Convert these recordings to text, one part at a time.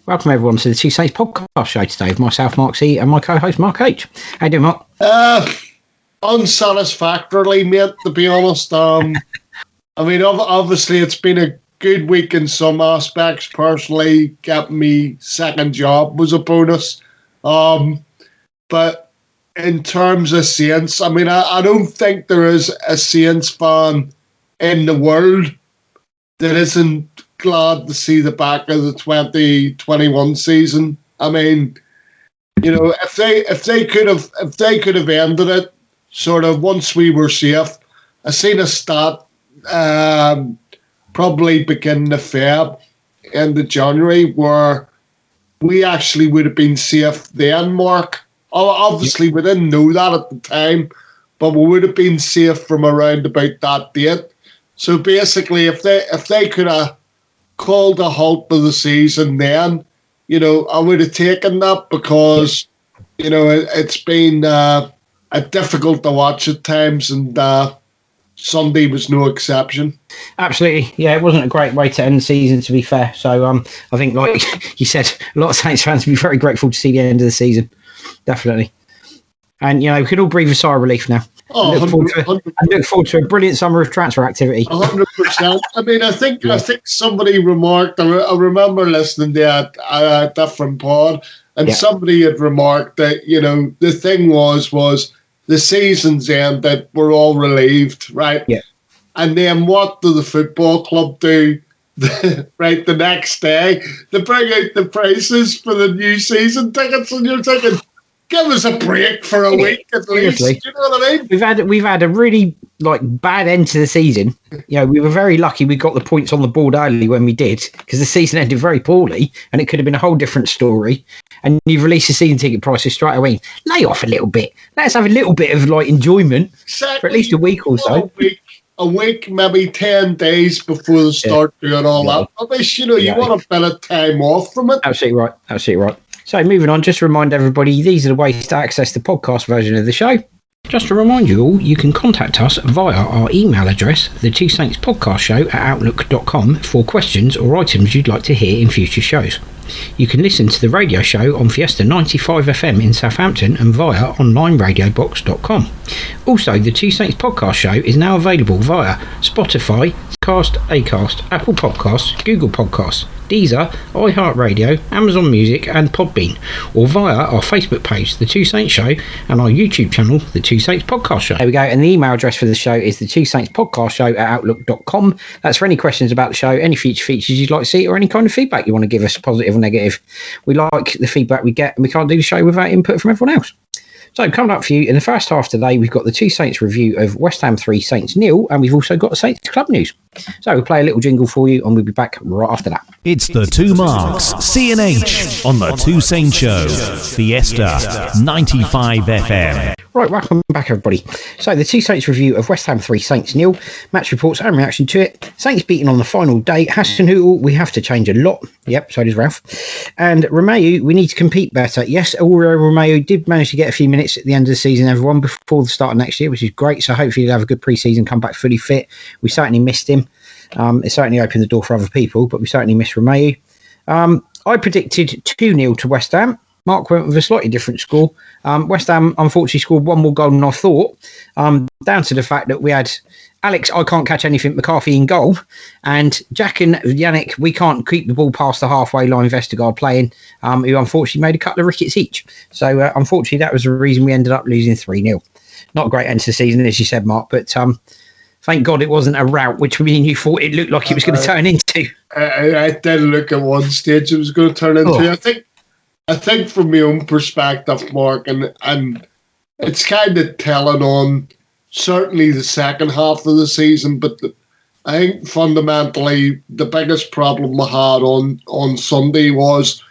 Welcome everyone to the Two Saints podcast show today with myself, Mark C, and my co-host Mark H. How you doing, Mark? Unsatisfactorily, mate, to be honest. I mean, obviously it's been a good week in some aspects. Personally, getting me second job was a bonus. But in terms of Saints, I mean, I don't think there is a Saints fan in the world that isn't glad to see the back of the 2021 season. I mean, you know, if they could have ended it sort of once we were safe. I seen a stat probably beginning of Feb, end of January, where we actually would have been safe then, Mark. Obviously, we didn't know that at the time, but we would have been safe from around about that date. So basically, if they could have called a halt to the season then, you know, I would have taken that because, you know, it's been difficult to watch at times, and Sunday was no exception. Absolutely, yeah, it wasn't a great way to end the season, to be fair. So I think, like you said, a lot of Saints fans will be very grateful to see the end of the season, definitely. And, you know, we can all breathe a sigh of relief now. Oh, I look forward to a brilliant summer of transfer activity. 100%. I mean, I think somebody remarked, I remember listening to a different pod, and somebody had remarked that, you know, the thing was the season's ended, we're all relieved, right? Yeah. And then what do the football club do? Right, the next day, they bring out the prices for the new season tickets, and you're thinking, give us a break for a week at least. Do you know what I mean? We've had a really bad end to the season. You know, we were very lucky we got the points on the board early when we did, because the season ended very poorly, and it could have been a whole different story. And you've released the season ticket prices straight away. Lay off a little bit. Let's have a little bit of enjoyment for at least a week or so. A week, maybe 10 days before they start doing all that. At least, you know, you want a bit of time off from it. Absolutely right. Absolutely right. So moving on, just to remind everybody, these are the ways to access the podcast version of the show. Just to remind you all, you can contact us via our email address, the Two Saints Podcast Show at outlook.com, for questions or items you'd like to hear in future shows. You can listen to the radio show on Fiesta 95 FM in Southampton and via onlineradiobox.com. Also, the Two Saints Podcast Show is now available via Spotify, Acast, Apple Podcasts, Google Podcasts, Deezer, iHeartRadio, Amazon Music and Podbean, or via our Facebook page, The Two Saints Show, and our YouTube channel, The Two Saints Podcast Show. There we go, and the email address for the show is the Two Saints Podcast Show at outlook.com. That's for any questions about the show, any future features you'd like to see, or any kind of feedback you want to give us, positive or negative. We like the feedback we get, and we can't do the show without input from everyone else. So coming up for you in the first half today, we've got the Two Saints review of West Ham 3, Saints 0, and we've also got the Saints Club news. So we'll play a little jingle for you, and we'll be back right after that. It's the Two Marks, C&H, on the Two Saints Show, Fiesta 95 FM. Right, welcome back everybody. So the Two Saints review of West Ham 3, Saints 0, match reports and reaction to it. Saints beaten on the final day. Hasenhüttl, we have to change a lot. Yep, so does Ralph. And Romeu, we need to compete better. Yes, Aurelio Romeu did manage to get a few minutes at the end of the season, everyone, before the start of next year, which is great. So hopefully he'll have a good pre-season, come back fully fit. We certainly missed him. It certainly opened the door for other people, but we certainly missed Romeu. I predicted 2-0 to West Ham. Mark went with a slightly different score. West Ham unfortunately scored one more goal than I thought, down to the fact that we had Alex, I can't catch anything, McCarthy in goal, and Jack and Yannick, we can't keep the ball past the halfway line, Vestergaard playing, who unfortunately made a couple of rickets each. So unfortunately that was the reason we ended up losing 3-0. Not a great end to the season, as you said, Mark, but thank God it wasn't a rout, which me and you thought it looked like it was going to turn into. I did look at one stage it was going to turn into. I think from my own perspective, Mark, and it's kind of telling on certainly the second half of the season, but I think fundamentally the biggest problem we had on Sunday was,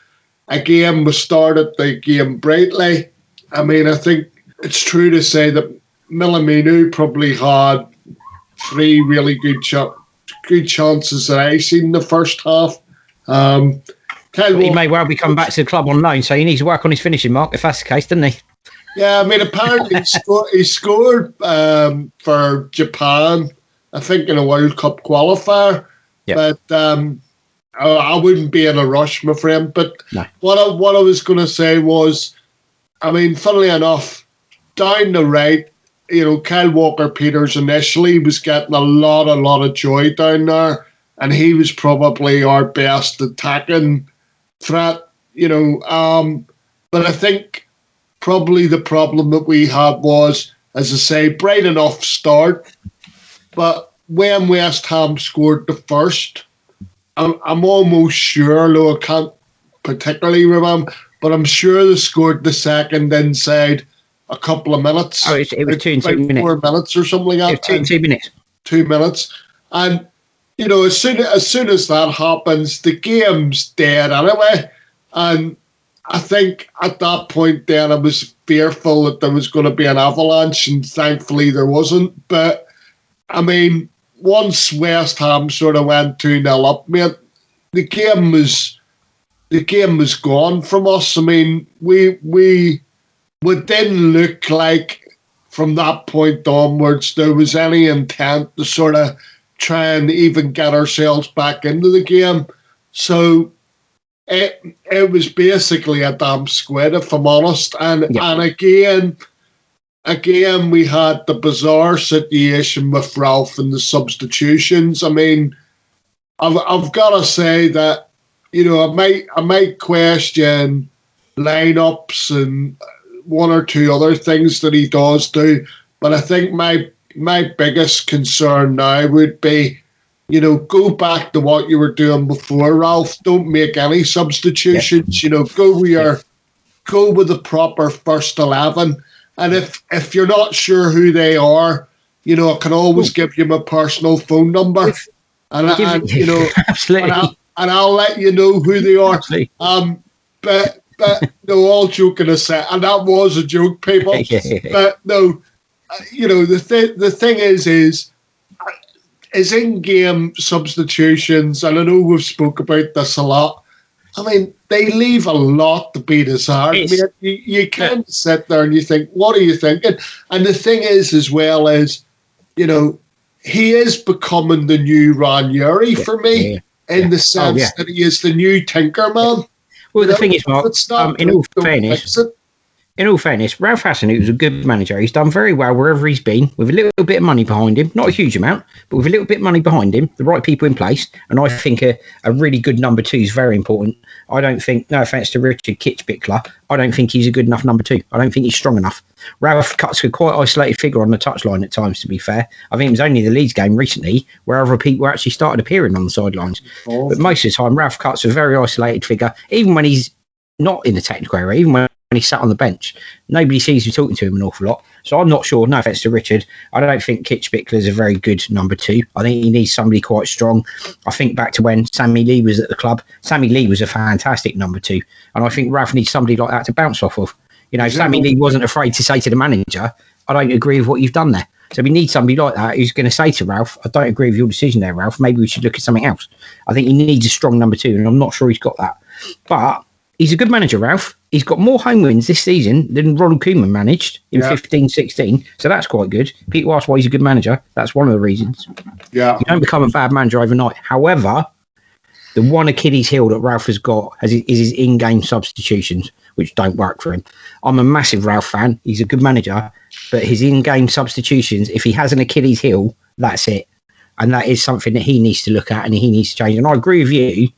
again, we started the game brightly. I mean, I think it's true to say that Milaminu probably had 3 really good chances that I seen in the first half. He may well be coming back to the club on loan, so he needs to work on his finishing, Mark, if that's the case, doesn't he? Yeah, I mean, apparently he scored for Japan, I think, in a World Cup qualifier. Yep. But I wouldn't be in a rush, my friend. But No. what I was going to say was, I mean, funnily enough, down the right, Kyle Walker-Peters initially was getting a lot of joy down there, and he was probably our best attacking threat, but I think probably the problem that we had was, as I say, bright enough start, but when West Ham scored the first, I'm almost sure, though I can't particularly remember, but I'm sure they scored the second inside a couple of minutes. Oh, it was 2 minutes. 4 minutes or something like that. It was 2 minutes. 2 minutes. And, as soon as that happens, the game's dead anyway. And I think at that point then I was fearful that there was going to be an avalanche, and thankfully there wasn't. But, I mean, once West Ham sort of went 2-0 up, mate, the game was gone from us. I mean, we didn't look like from that point onwards there was any intent to sort of try and even get ourselves back into the game. So it was basically a damn squid, if I'm honest. And again, we had the bizarre situation with Ralph and the substitutions. I mean, I've got to say that, I might question lineups and one or two other things that he does do, but I think my biggest concern now would be, go back to what you were doing before, Ralph. Don't make any substitutions. Yeah. Go with the proper first 11. And if you're not sure who they are, I can always give you my personal phone number, and absolutely, and I'll let you know who they are. Absolutely. But no, all joking aside, and that was a joke, people. But no, the thing is in-game substitutions, and I know we've spoke about this a lot. I mean, they leave a lot to be desired. I mean, you can't sit there and you think, what are you thinking? And the thing is, as well, is, he is becoming the new Ranieri for me, in the sense that he is the new Tinkerman. Well, the thing is, Mark, in all fairness, Ralph Hasenhüttl was a good manager. He's done very well wherever he's been, with a little bit of money behind him. Not a huge amount, but with a little bit of money behind him, the right people in place. And I think a really good number 2 is very important. I don't think, no offence to Richard Kitchbickler, I don't think he's a good enough number 2. I don't think he's strong enough. Ralph cuts a quite isolated figure on the touchline at times, to be fair. I think it was only the Leeds game recently where other people actually started appearing on the sidelines. But most of the time, Ralph cuts a very isolated figure, even when he's not in the technical area, even when he's sat on the bench. Nobody seems to be talking to him an awful lot. So I'm not sure, no offence to Richard, I don't think Kitchbickler is a very good number 2. I think he needs somebody quite strong. I think back to when Sammy Lee was at the club. Sammy Lee was a fantastic number 2. And I think Ralph needs somebody like that to bounce off of. Sammy Lee wasn't afraid to say to the manager, I don't agree with what you've done there. So we need somebody like that who's going to say to Ralph, I don't agree with your decision there, Ralph. Maybe we should look at something else. I think he needs a strong number 2, and I'm not sure he's got that. But he's a good manager, Ralph. He's got more home wins this season than Ronald Koeman managed in 15-16. So that's quite good. People ask why he's a good manager. That's one of the reasons. Yeah. You don't become a bad manager overnight. However, the one Achilles heel that Ralph has got is his in-game substitutions, which don't work for him. I'm a massive Ralph fan. He's a good manager. But his in-game substitutions, if he has an Achilles heel, that's it. And that is something that he needs to look at and he needs to change. And I agree with you.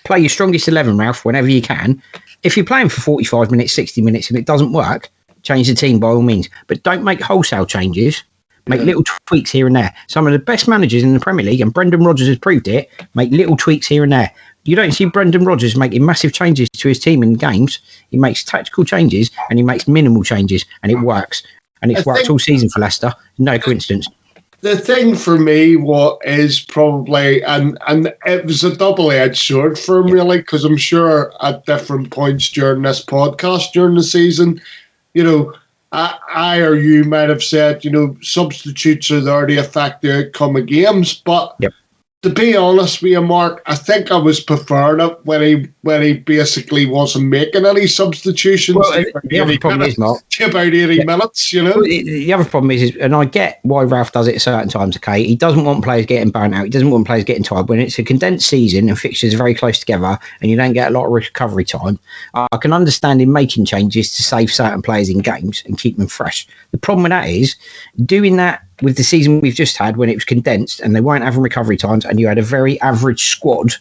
Play your strongest 11, Ralph, whenever you can. If you're playing for 45 minutes, 60 minutes, and it doesn't work, change the team by all means. But don't make wholesale changes. Make little tweaks here and there. Some of the best managers in the Premier League, and Brendan Rodgers has proved it, make little tweaks here and there. You don't see Brendan Rodgers making massive changes to his team in games. He makes tactical changes and he makes minimal changes, and it works. And it's worked all season for Leicester. No coincidence. The thing for me, what is probably, and it was a double-edged sword for him, really, because I'm sure at different points during this podcast, during the season, I or you might have said, substitutes are there to affect the outcome of games, but to be honest with you, Mark, I think I was preferring it when he basically wasn't making any substitutions. Well, the other problem is, Mark, about 80 minutes, you know. Well, the other problem is, and I get why Ralph does it at certain times. Okay, he doesn't want players getting burnt out. He doesn't want players getting tired. When it's a condensed season and fixtures are very close together, and you don't get a lot of recovery time, I can understand him making changes to save certain players in games and keep them fresh. The problem with that is doing that with the season we've just had, when it was condensed and they weren't having recovery times, and you had a very average squad.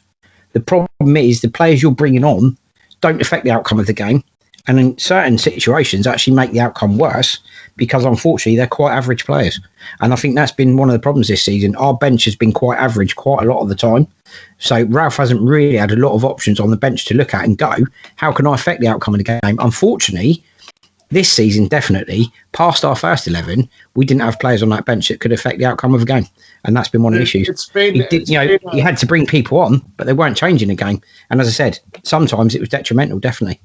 The problem is the players you're bringing on don't affect the outcome of the game, and in certain situations actually make the outcome worse because unfortunately they're quite average players. And I think that's been one of the problems this season. Our bench has been quite average quite a lot of the time. So Ralph hasn't really had a lot of options on the bench to look at and go, how can I affect the outcome of the game? Unfortunately, this season, definitely, past our first 11, we didn't have players on that bench that could affect the outcome of a game. And that's been one of the issues. He had to bring people on, but they weren't changing the game. And as I said, sometimes it was detrimental, definitely.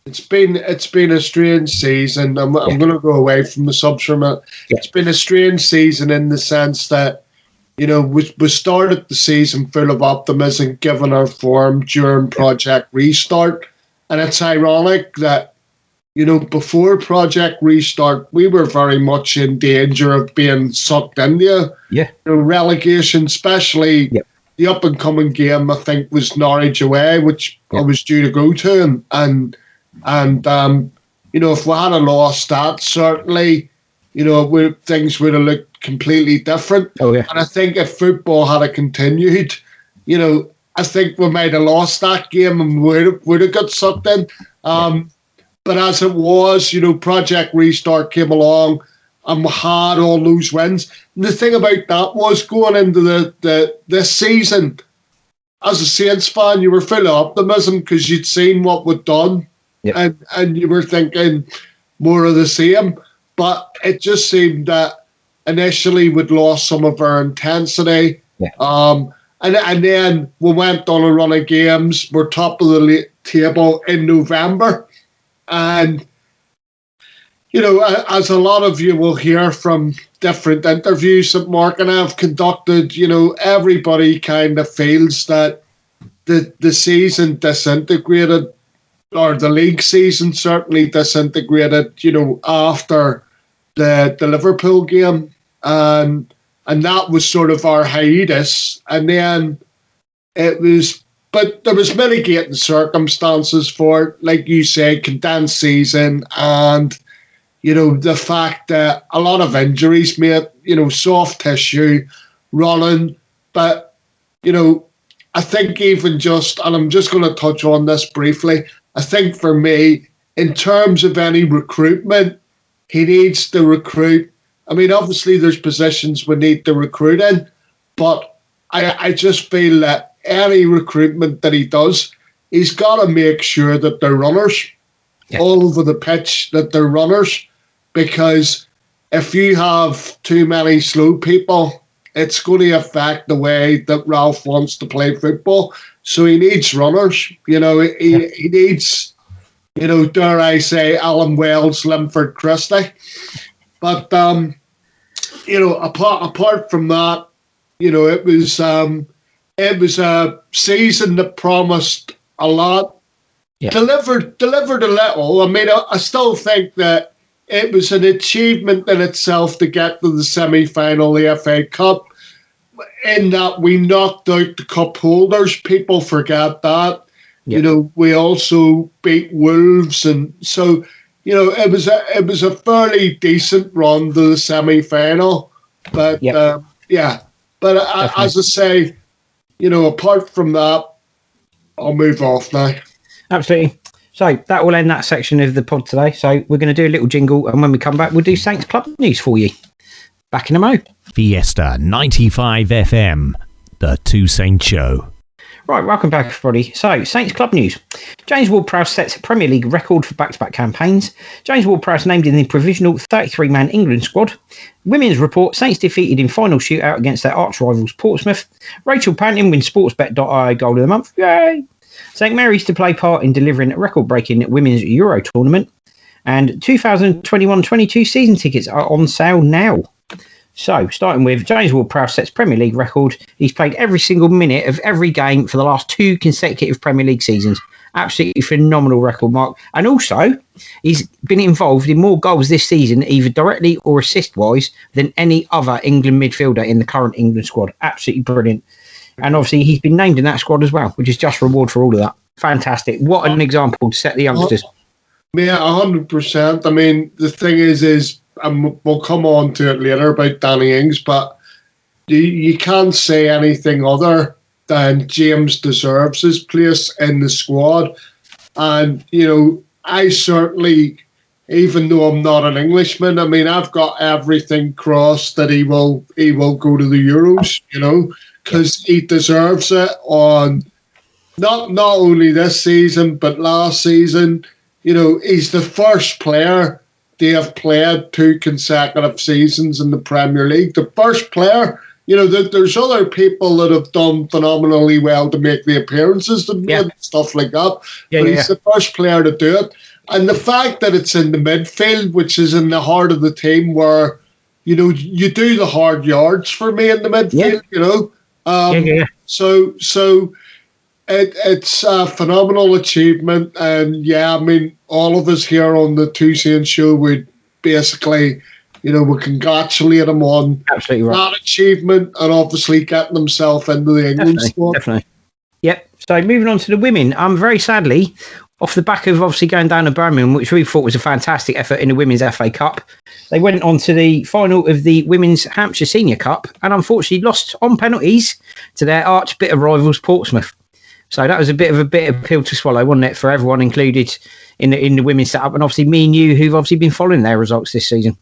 It's been a strange season. I'm going to go away from the subs for a minute. Yeah. It's been a strange season in the sense that, we started the season full of optimism given our form during Project Restart. And it's ironic that, before Project Restart, we were very much in danger of being sucked into relegation, especially the up-and-coming game, I think, was Norwich away, which I was due to go to. And if we had lost that, certainly, things would have looked completely different. Oh, yeah. And I think if football had continued, I think we might have lost that game and would have got sucked in. But as it was, Project Restart came along and we had all those wins. And the thing about that was going into this season, as a Saints fan, you were full of optimism because you'd seen what we'd done and you were thinking more of the same. But it just seemed that initially we'd lost some of our intensity. Yeah. And then we went on a run of games. We're top of the table in November. And, as a lot of you will hear from different interviews that Mark and I have conducted, everybody kind of feels that the season disintegrated, or the league season certainly disintegrated, after the Liverpool game. And that was sort of our hiatus. And then but there was mitigating circumstances for it, like you say, condensed season, and the fact that a lot of injuries made soft tissue running. But I think even just, and I'm just going to touch on this briefly, I think for me, in terms of any recruitment, he needs to recruit. I mean, obviously there's positions we need to recruit in, but I just feel that any recruitment that he does, he's got to make sure that they're runners all over the pitch, that they're runners, because if you have too many slow people, it's going to affect the way that Ralph wants to play football. So he needs runners. He needs, dare I say, Alan Wells, Linford Christie. But, apart from that, it was a season that promised a lot, delivered a little. I mean, I still think that it was an achievement in itself to get to the semi-final of the FA Cup, in that we knocked out the cup holders. People forget that. We also beat Wolves, and so it was a fairly decent run to the semi-final. But as I say, apart from that, I'll move off now. Absolutely. So that will end that section of the pod today. So we're going to do a little jingle, and when we come back, we'll do Saints Club news for you. Back in a mo. Fiesta 95 FM, the Two Saints Show. Right, welcome back, everybody. So, Saints Club news. James Ward-Prowse sets Premier League record for back-to-back campaigns. James Ward-Prowse named in the provisional 33-man England squad. Women's report, Saints defeated in final shootout against their arch-rivals Portsmouth. Rachel Panton wins sportsbet.io goal of the month. Yay! St Mary's to play part in delivering a record-breaking women's Euro tournament. And 2021-22 season tickets are on sale now. So, starting with James Ward-Prowse sets Premier League record. He's played every single minute of every game for the last 2 consecutive Premier League seasons. Absolutely phenomenal record, Mark. And also, he's been involved in more goals this season, either directly or assist-wise, than any other England midfielder in the current England squad. Absolutely brilliant. And obviously, he's been named in that squad as well, which is just reward for all of that. Fantastic. What an example to set the youngsters. Yeah, 100%. I mean, the thing is we'll come on to it later about Danny Ings, but you can't say anything other than James deserves his place in the squad. And, I certainly, even though I'm not an Englishman, I mean, I've got everything crossed that he will go to the Euros, because he deserves it on not only this season, but last season. He's the first player to have played 2 consecutive seasons in the Premier League. The first player, there's other people that have done phenomenally well to make the appearances and stuff like that. But he's the first player to do it. And the fact that it's in the midfield, which is in the heart of the team where, you do the hard yards for me in the midfield, So it's a phenomenal achievement. And I mean, all of us here on the Two Saints show would basically, we congratulate him on that achievement and obviously getting himself into the England squad. Definitely. Yep. So moving on to the women, very sadly, off the back of obviously going down to Birmingham, which we thought was a fantastic effort in the Women's FA Cup, they went on to the final of the Women's Hampshire Senior Cup and unfortunately lost on penalties to their arch bitter rivals Portsmouth. So that was a bit of a bitter pill to swallow, wasn't it, for everyone included in the women's setup, and obviously me and you, who've obviously been following their results this season.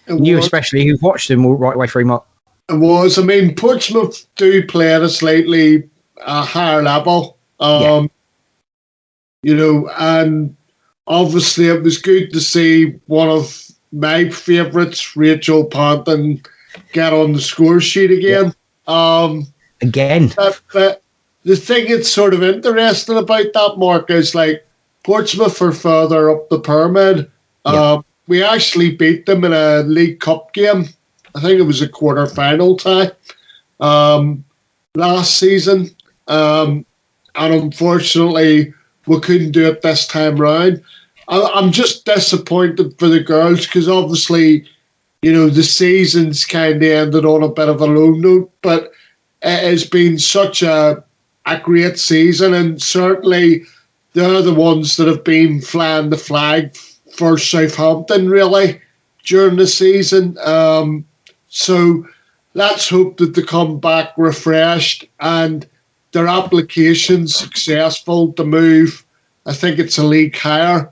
And you especially, who've watched them all right way through, Mark. It was. I mean, Portsmouth do play at a slightly higher level, and obviously it was good to see one of my favourites, Rachel Panton, get on the score sheet again. Again. But the thing that's sort of interesting about that, Mark, is like Portsmouth are further up the pyramid. We actually beat them in a League Cup game. I think it was a quarter-final tie last season. And unfortunately, we couldn't do it this time round. I'm just disappointed for the girls because obviously, the season's kind of ended on a bit of a low note, but it has been such a great season, and certainly they're the ones that have been flying the flag for Southampton really during the season. So let's hope that they come back refreshed and their application successful to move. I think it's a league higher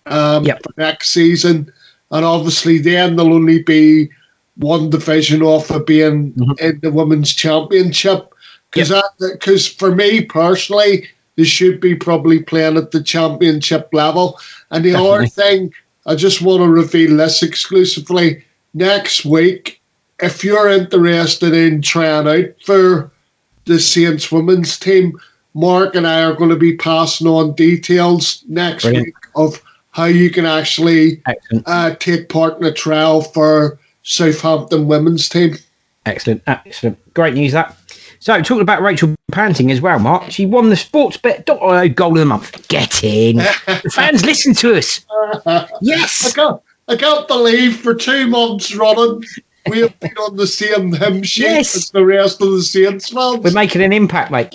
for next season, and obviously then they'll only be one division off of being in the Women's Championship. Because for me personally, they should be probably playing at the Championship level. And the other thing, I just want to reveal this exclusively. Next week, if you're interested in trying out for the Saints women's team, Mark and I are going to be passing on details next week of how you can actually take part in a trial for Southampton women's team. Excellent. Great news, that. So, talking about Rachel Panting as well, Mark, she won the Sportsbet.io Goal of the Month. Get in. The fans listen to us. Yes. I can't believe for 2 months running we have been on the same hymn sheet as the rest of the Saints fans. We're making an impact, mate.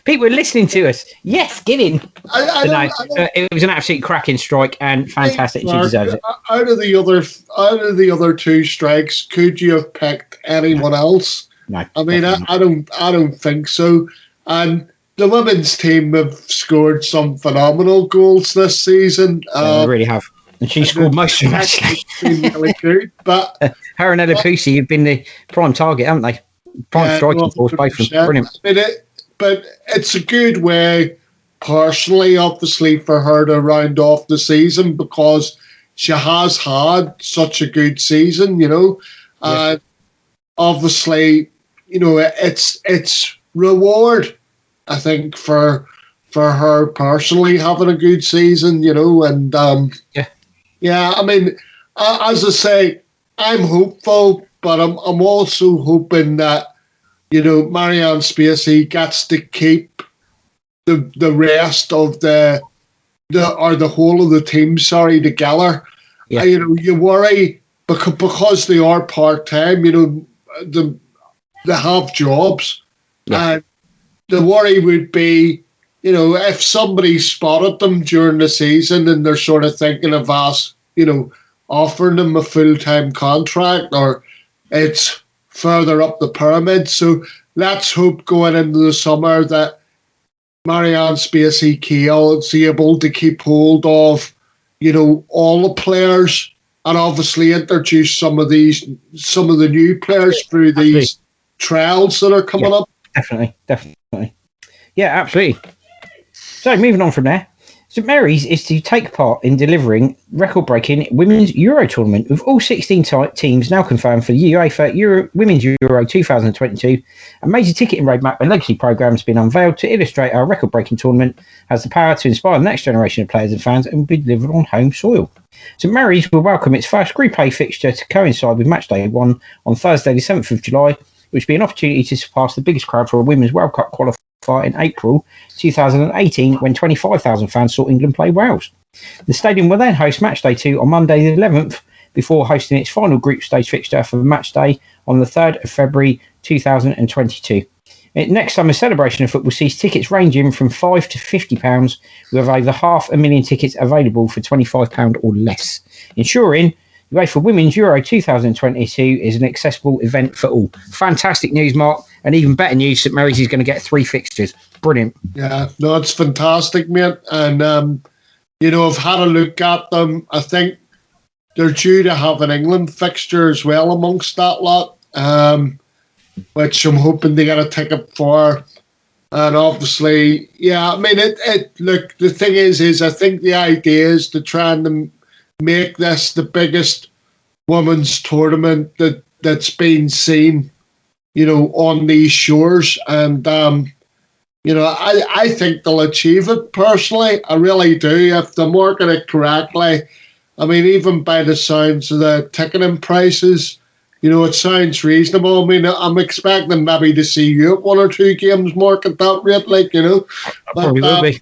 People are listening to us. Yes, get in. It was an absolute cracking strike and fantastic. She deserves it. Out of the other 2 strikes, could you have picked anyone else? No, I mean, I don't think so. And the women's team have scored some phenomenal goals this season. They really have. And she scored most of them, actually. It's been really good. But her and Ella Pusey have been the prime target, haven't they? Prime striking force, both of them. Brilliant. But it's a good way, personally, obviously, for her to round off the season because she has had such a good season, And obviously, it's reward, I think, for her personally having a good season, and I mean, as I say, I'm hopeful, but I'm also hoping that, Marianne Spacey gets to keep the rest of the whole of the team, together. Yeah. You worry because they are part-time, they have jobs. Yeah. And the worry would be, if somebody spotted them during the season and they're sort of thinking of us, offering them a full-time contract, or it's further up the pyramid. So let's hope going into the summer that Marianne Spacey Keogh is able to keep hold of, all the players, and obviously introduce some of the new players through these trials that are coming up. Definitely. Yeah, absolutely. So moving on from there, St Mary's is to take part in delivering record-breaking Women's Euro tournament, with all 16 teams now confirmed for the UEFA Women's Euro 2022. A major ticketing roadmap and legacy programme has been unveiled to illustrate our record-breaking tournament has the power to inspire the next generation of players and fans and will be delivered on home soil. St Mary's will welcome its first Group A fixture to coincide with Matchday 1 on Thursday the 7th of July, which will be an opportunity to surpass the biggest crowd for a Women's World Cup qualifier in April 2018, when 25,000 fans saw England play Wales. The stadium will then host Matchday 2 on Monday the 11th, before hosting its final group stage fixture for Matchday on the 3rd of February 2022. Next summer's celebration of football sees tickets ranging from £5 to £50, with over 500,000 tickets available for £25 or less, ensuring UEFA Women's Euro 2022 is an accessible event for all. Fantastic news, Mark, and even better news, St Mary's is going to get 3 fixtures. Brilliant. Yeah, no, it's fantastic, mate. And, I've had a look at them. I think they're due to have an England fixture as well amongst that lot, which I'm hoping to get a ticket for. And obviously, look, the thing is I think the idea is to try and make this the biggest women's tournament that's been seen, on these shores. And, I think they'll achieve it personally. I really do. If they market it correctly, I mean, even by the sounds of the ticketing prices, it sounds reasonable. I mean, I'm expecting maybe to see you at 1 or 2 games, Mark, at that rate, Probably will be.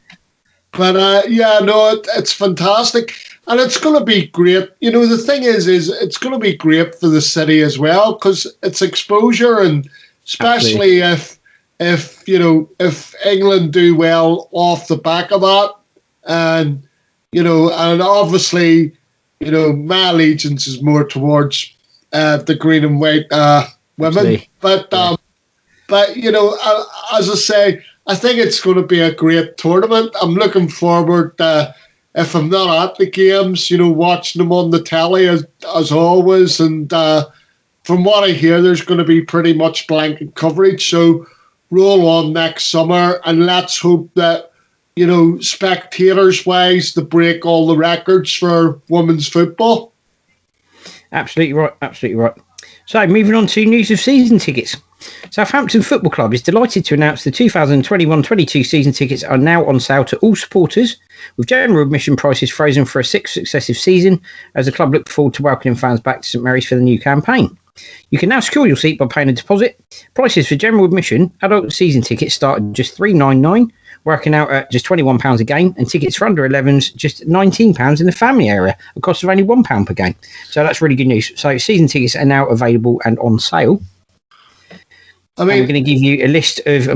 But, it's fantastic. And it's going to be great. The thing is it's going to be great for the city as well, because it's exposure, and especially if England do well off the back of that, and obviously, my allegiance is more towards the green and white women. But as I say, I think it's going to be a great tournament. I'm looking forward to, if I'm not at the games, watching them on the telly as always. And from what I hear, there's going to be pretty much blanket coverage. So roll on next summer, and let's hope that, spectators-wise, they break all the records for women's football. Absolutely right. So moving on to news of season tickets. Southampton Football Club is delighted to announce the 2021-22 season tickets are now on sale to all supporters, with general admission prices frozen for a 6th successive season, as the club look forward to welcoming fans back to St Mary's for the new campaign. You can now secure your seat by paying a deposit. Prices for general admission adult season tickets start at just $3.99, working out at just £21 a game, and tickets for under 11s just £19 in the family area, a cost of only £1 per game. So that's really good news. So season tickets are now available and on sale. I mean, we're going to give you a list of,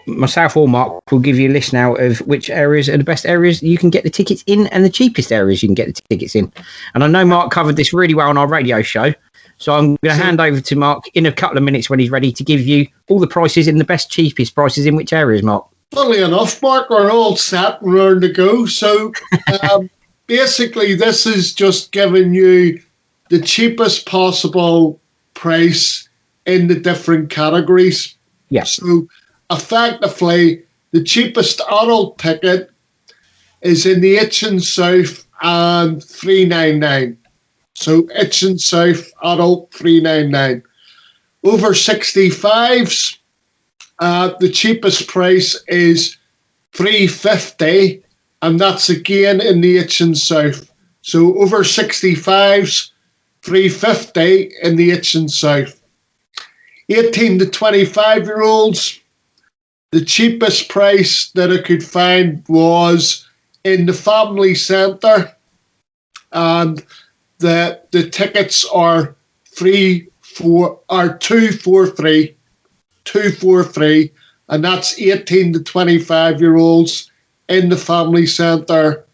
myself or Mark will give you a list now of which areas are the best areas you can get the tickets in, and the cheapest areas you can get the tickets in. And I know Mark covered this really well on our radio show, so I'm going to hand over to Mark in a couple of minutes when he's ready to give you all the prices and the best, cheapest prices in which areas, Mark. Funnily enough, Mark, we're all set and ready to go. So basically, this is just giving you the cheapest possible price in the different categories. Yes. So effectively, the cheapest adult ticket is in the Itchen South and $3.99. So Itchen South adult $3.99. Over 65s, the cheapest price is $3.50, and that's again in the Itchen South. So over 65s, $3.50 in the Itchen South. 18 to 25-year-olds, the cheapest price that I could find was in the Family Centre, and the tickets are 243, and that's 18 to 25-year-olds in the Family Centre,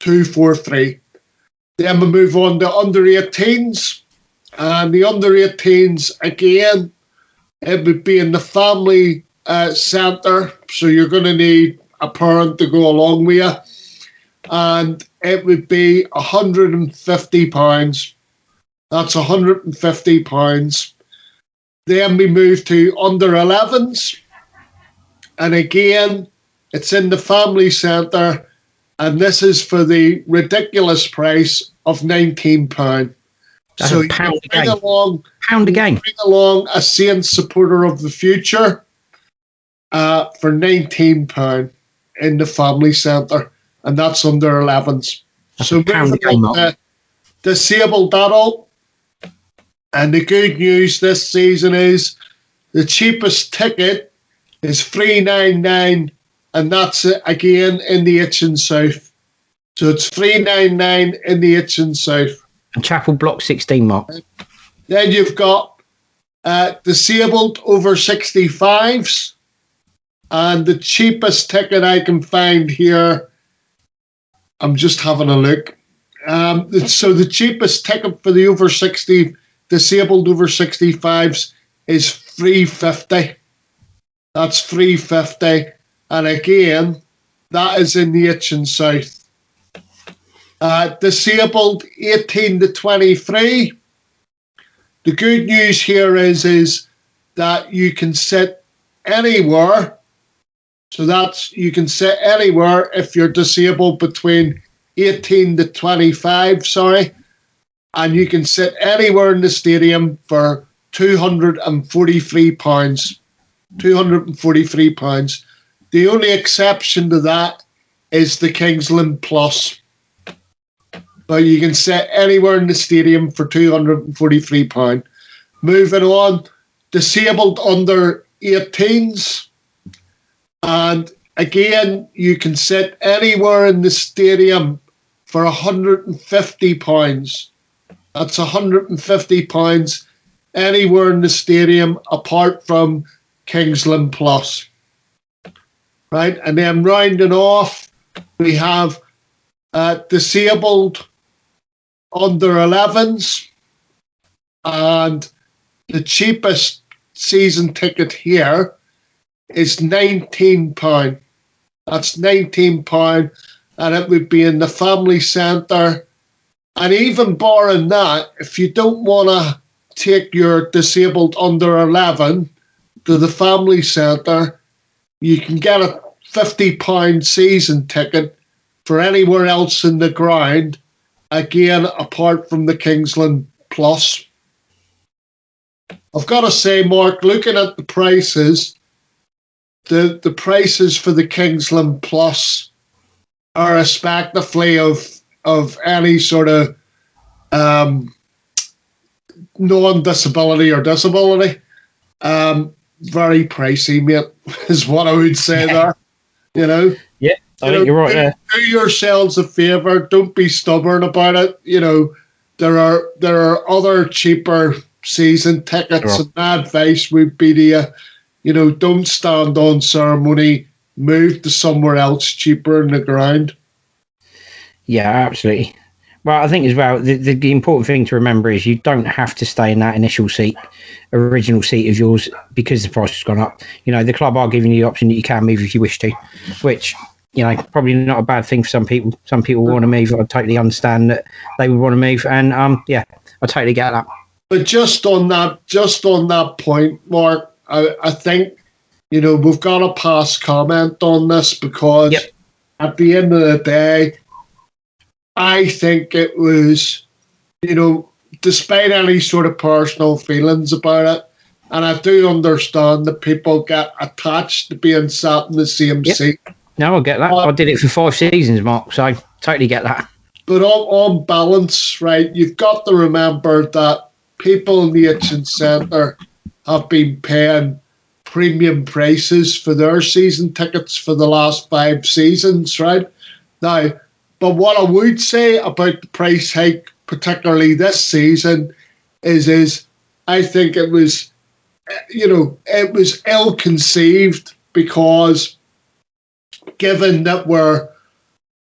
243. Then we move on to under 18s, and the under 18s again, it would be in the Family Centre, so you're going to need a parent to go along with you, and it would be £150. That's £150. Then we move to under 11s, and again, it's in the Family Centre, and this is for the ridiculous price of £19. That's so a pound you bring a game. along, Bring along a Saints supporter of the future for £19 in the Family Centre, and that's under 11s. That's so a pound a game, Mark. Disabled adult, and the good news this season is the cheapest ticket is $3.99, and that's again in the Itchen South. So it's $3.99 in the Itchen South. And Chapel Block 16, Mark. Then you've got disabled over 65s, and the cheapest ticket I can find here, I'm just having a look. So the cheapest ticket for the over 60, disabled over 65s is $3.50. That's $3.50, and again, that is in the Itchen South. Disabled 18 to 23. The good news here is that you can sit anywhere. So you can sit anywhere if you're disabled between 18 to 25, and you can sit anywhere in the stadium for £243. £243. The only exception to that is the Kingsland Plus. But you can sit anywhere in the stadium for £243. Moving on, disabled under 18s. And again, you can sit anywhere in the stadium for £150. That's £150 anywhere in the stadium apart from Kingsland Plus. Right, and then rounding off, we have disabled under 11s, and the cheapest season ticket here is £19. That's £19, and it would be in the Family Centre. And even barring that, if you don't want to take your disabled under 11 to the Family Centre, you can get a £50 season ticket for anywhere else in the ground, again, apart from the Kingsland Plus. I've got to say, Mark, looking at the prices, the prices for the Kingsland Plus are respectively of any sort of non-disability or disability. Very pricey, mate, is what I would say there. You know? Yeah, I think you're right there. Do yourselves a favour. Don't be stubborn about it. You know, there are other cheaper season tickets, Right. and my advice would be to you, don't stand on ceremony. Move to somewhere else cheaper in the ground. Yeah, absolutely. Well, I think as well, the important thing to remember is you don't have to stay in that original seat of yours because the price has gone up. The club are giving you the option that you can move if you wish to, which, probably not a bad thing for some people. Some people want to move. I totally understand that they would want to move. And, I totally get that. But just on that point, Mark, I think, we've got to pass comment on this because at the end of the day, I think it was, despite any sort of personal feelings about it, and I do understand that people get attached to being sat in the same seat. No, I get that. I did it for 5 seasons, Mark, so totally get that. But on balance, right, you've got to remember that people in the Itchen Centre have been paying premium prices for their season tickets for the last 5 seasons, right? Now, but what I would say about the price hike, particularly this season, is I think it was, it was ill-conceived because given that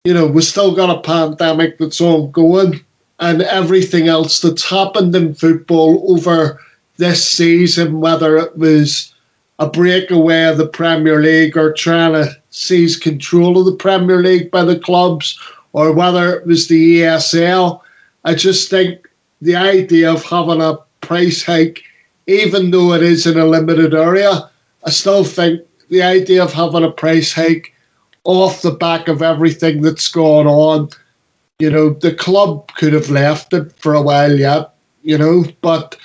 we've still got a pandemic that's ongoing and everything else that's happened in football over this season, whether it was a breakaway of the Premier League or trying to seize control of the Premier League by the clubs, or whether it was the ESL, I just think the idea of having a price hike, even though it is in a limited area, I still think the idea of having a price hike off the back of everything that's going on, the club could have left it for a while yet, but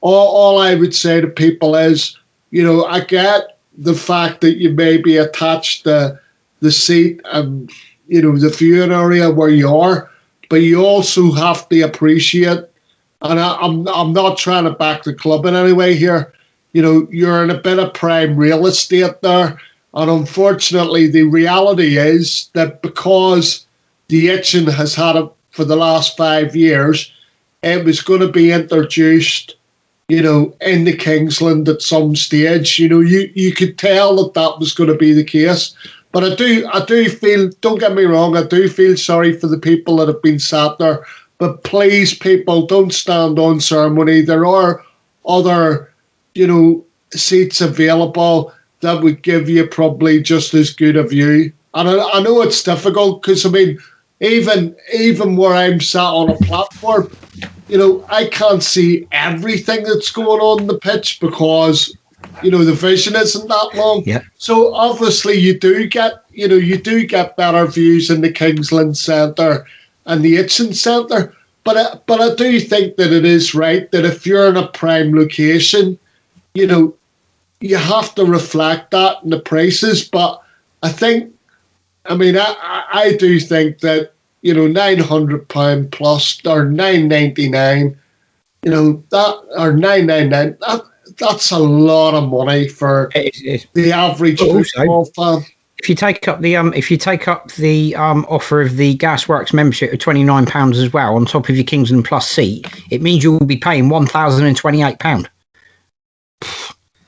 all I would say to people is, I get the fact that you may be attached to the seat and, the viewing area where you are, but you also have to appreciate, and I'm not trying to back the club in any way here, you're in a bit of prime real estate there, and unfortunately the reality is that because the Itchen has had it for the last 5 years, it was going to be introduced in the Kingsland at some stage. You could tell that was going to be the case. But I do feel, don't get me wrong, I do feel sorry for the people that have been sat there. But please, people, don't stand on ceremony. There are other, seats available that would give you probably just as good a view. And I know it's difficult because, even where I'm sat on a platform, I can't see everything that's going on in the pitch because, the vision isn't that long. Yeah. So obviously you do get better views in the Kingsland Centre and the Itchen Centre. But I do think that it is right that if you're in a prime location, you have to reflect that in the prices. But I think, I do think that, £900 plus or $9.99, that or $9.99, that's a lot of money for the average football fan. If you take up the offer of the Gasworks membership of £29 as well, on top of your Kingsland Plus seat, it means you'll be paying £1,028.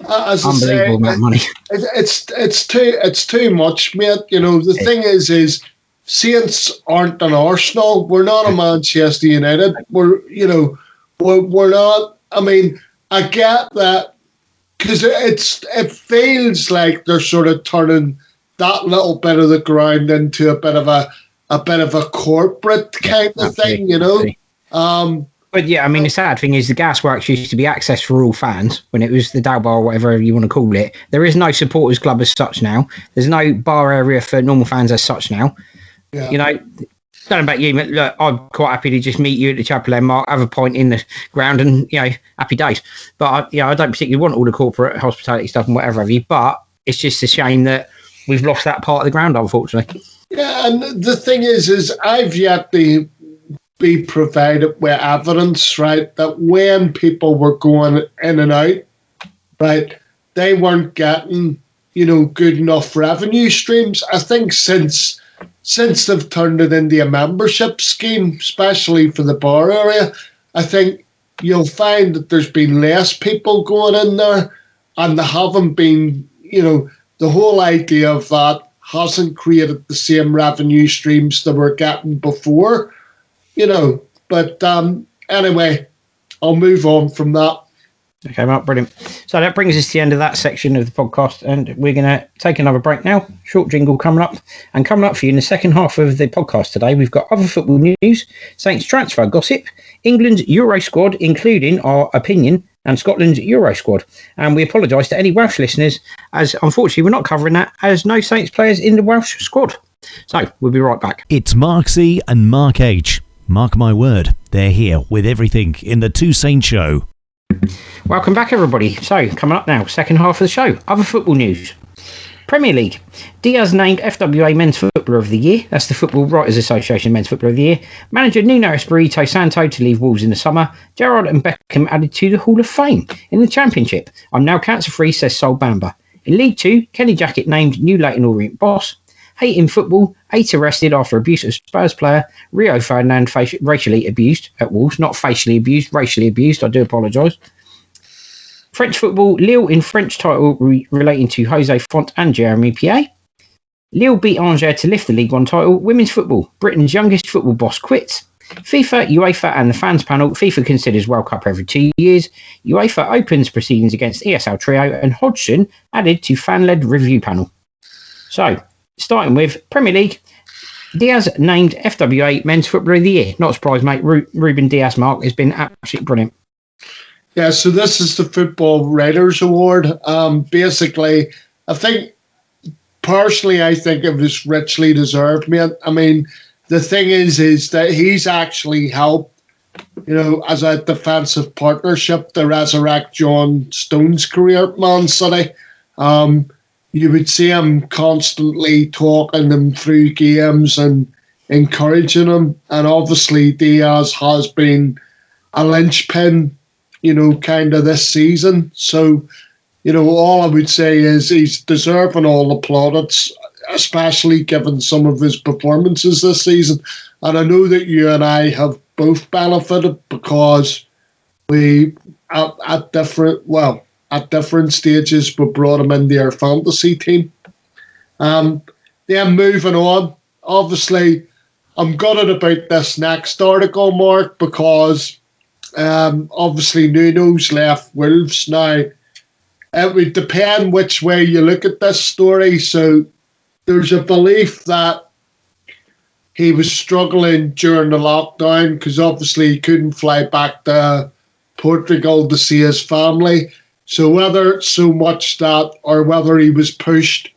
Unbelievable amount of money. It's too much, mate. The thing is Saints aren't an Arsenal. We're not a Manchester United. We're not. I get that because it feels like they're sort of turning that little bit of the ground into a bit of a corporate kind of thing, But yeah, the sad thing is the Gasworks used to be access for all fans when it was the Dow Bar or whatever you want to call it. There is no supporters club as such now. There's no bar area for normal fans as such now. Yeah. Don't know about you, but look, I'm quite happy to just meet you at the Chapel End, Mark, have a pint in the ground and, happy days. But, I don't particularly want all the corporate hospitality stuff and whatever have you, but it's just a shame that we've lost that part of the ground, unfortunately. Yeah, and the thing is I've yet to be provided with evidence, right, that when people were going in and out, right, they weren't getting, good enough revenue streams. I think since they've turned it into a membership scheme, especially for the bar area, I think you'll find that there's been less people going in there, and they haven't been, the whole idea of that hasn't created the same revenue streams that we're getting before, But anyway, I'll move on from that. Okay, Mark, brilliant. So that brings us to the end of that section of the podcast, and we're going to take another break now. Short jingle coming up. And coming up for you in the second half of the podcast today, we've got other football news, Saints transfer gossip, England's Euro squad, including our opinion, and Scotland's Euro squad. And we apologise to any Welsh listeners, as unfortunately we're not covering that, as no Saints players in the Welsh squad. So we'll be right back. It's Mark C and Mark H. Mark my word, they're here with everything in the Two Saints Show. Welcome back, everybody. So, coming up now, second half of the show, other football news. Premier League. Diaz named FWA Men's Footballer of the Year. That's the Football Writers Association Men's Footballer of the Year. Manager Nuno Espirito Santo to leave Wolves in the summer. Gerrard and Beckham added to the Hall of Fame. In the Championship, I'm now cancer-free, says Sol Bamba. In League 2, Kenny Jackett named New Leyton Orient boss. Hate in football, 8 arrested after abuse of Spurs player. Rio Ferdinand racially abused at Wolves. Not facially abused, racially abused. I do apologise. French football, Lille in French title relating to Jose Font and Jeremy Pied. Lille beat Angers to lift the League One title. Women's football, Britain's youngest football boss quits. FIFA, UEFA and the fans panel. FIFA considers World Cup every 2 years. UEFA opens proceedings against ESL Trio, and Hodgson added to fan-led review panel. So, starting with Premier League, Diaz named FWA Men's Footballer of the Year. Not surprised, mate. Ruben Diaz, Mark, has been absolutely brilliant. Yeah, so this is the Football Writers Award. Basically, I think it was richly deserved, mate. I mean, the thing is that he's actually helped, as a defensive partnership to resurrect John Stones' career at Man City. You would see him constantly talking them through games and encouraging them. And obviously Diaz has been a linchpin, kind of this season. So, all I would say is he's deserving all the plaudits, especially given some of his performances this season. And I know that you and I have both benefited because we, at different stages, we brought him into our fantasy team. Then moving on, obviously, I'm gutted about this next article, Mark, because obviously Nuno's left Wolves now. It would depend which way you look at this story. So there's a belief that he was struggling during the lockdown because obviously he couldn't fly back to Portugal to see his family. So whether it's so much that or whether he was pushed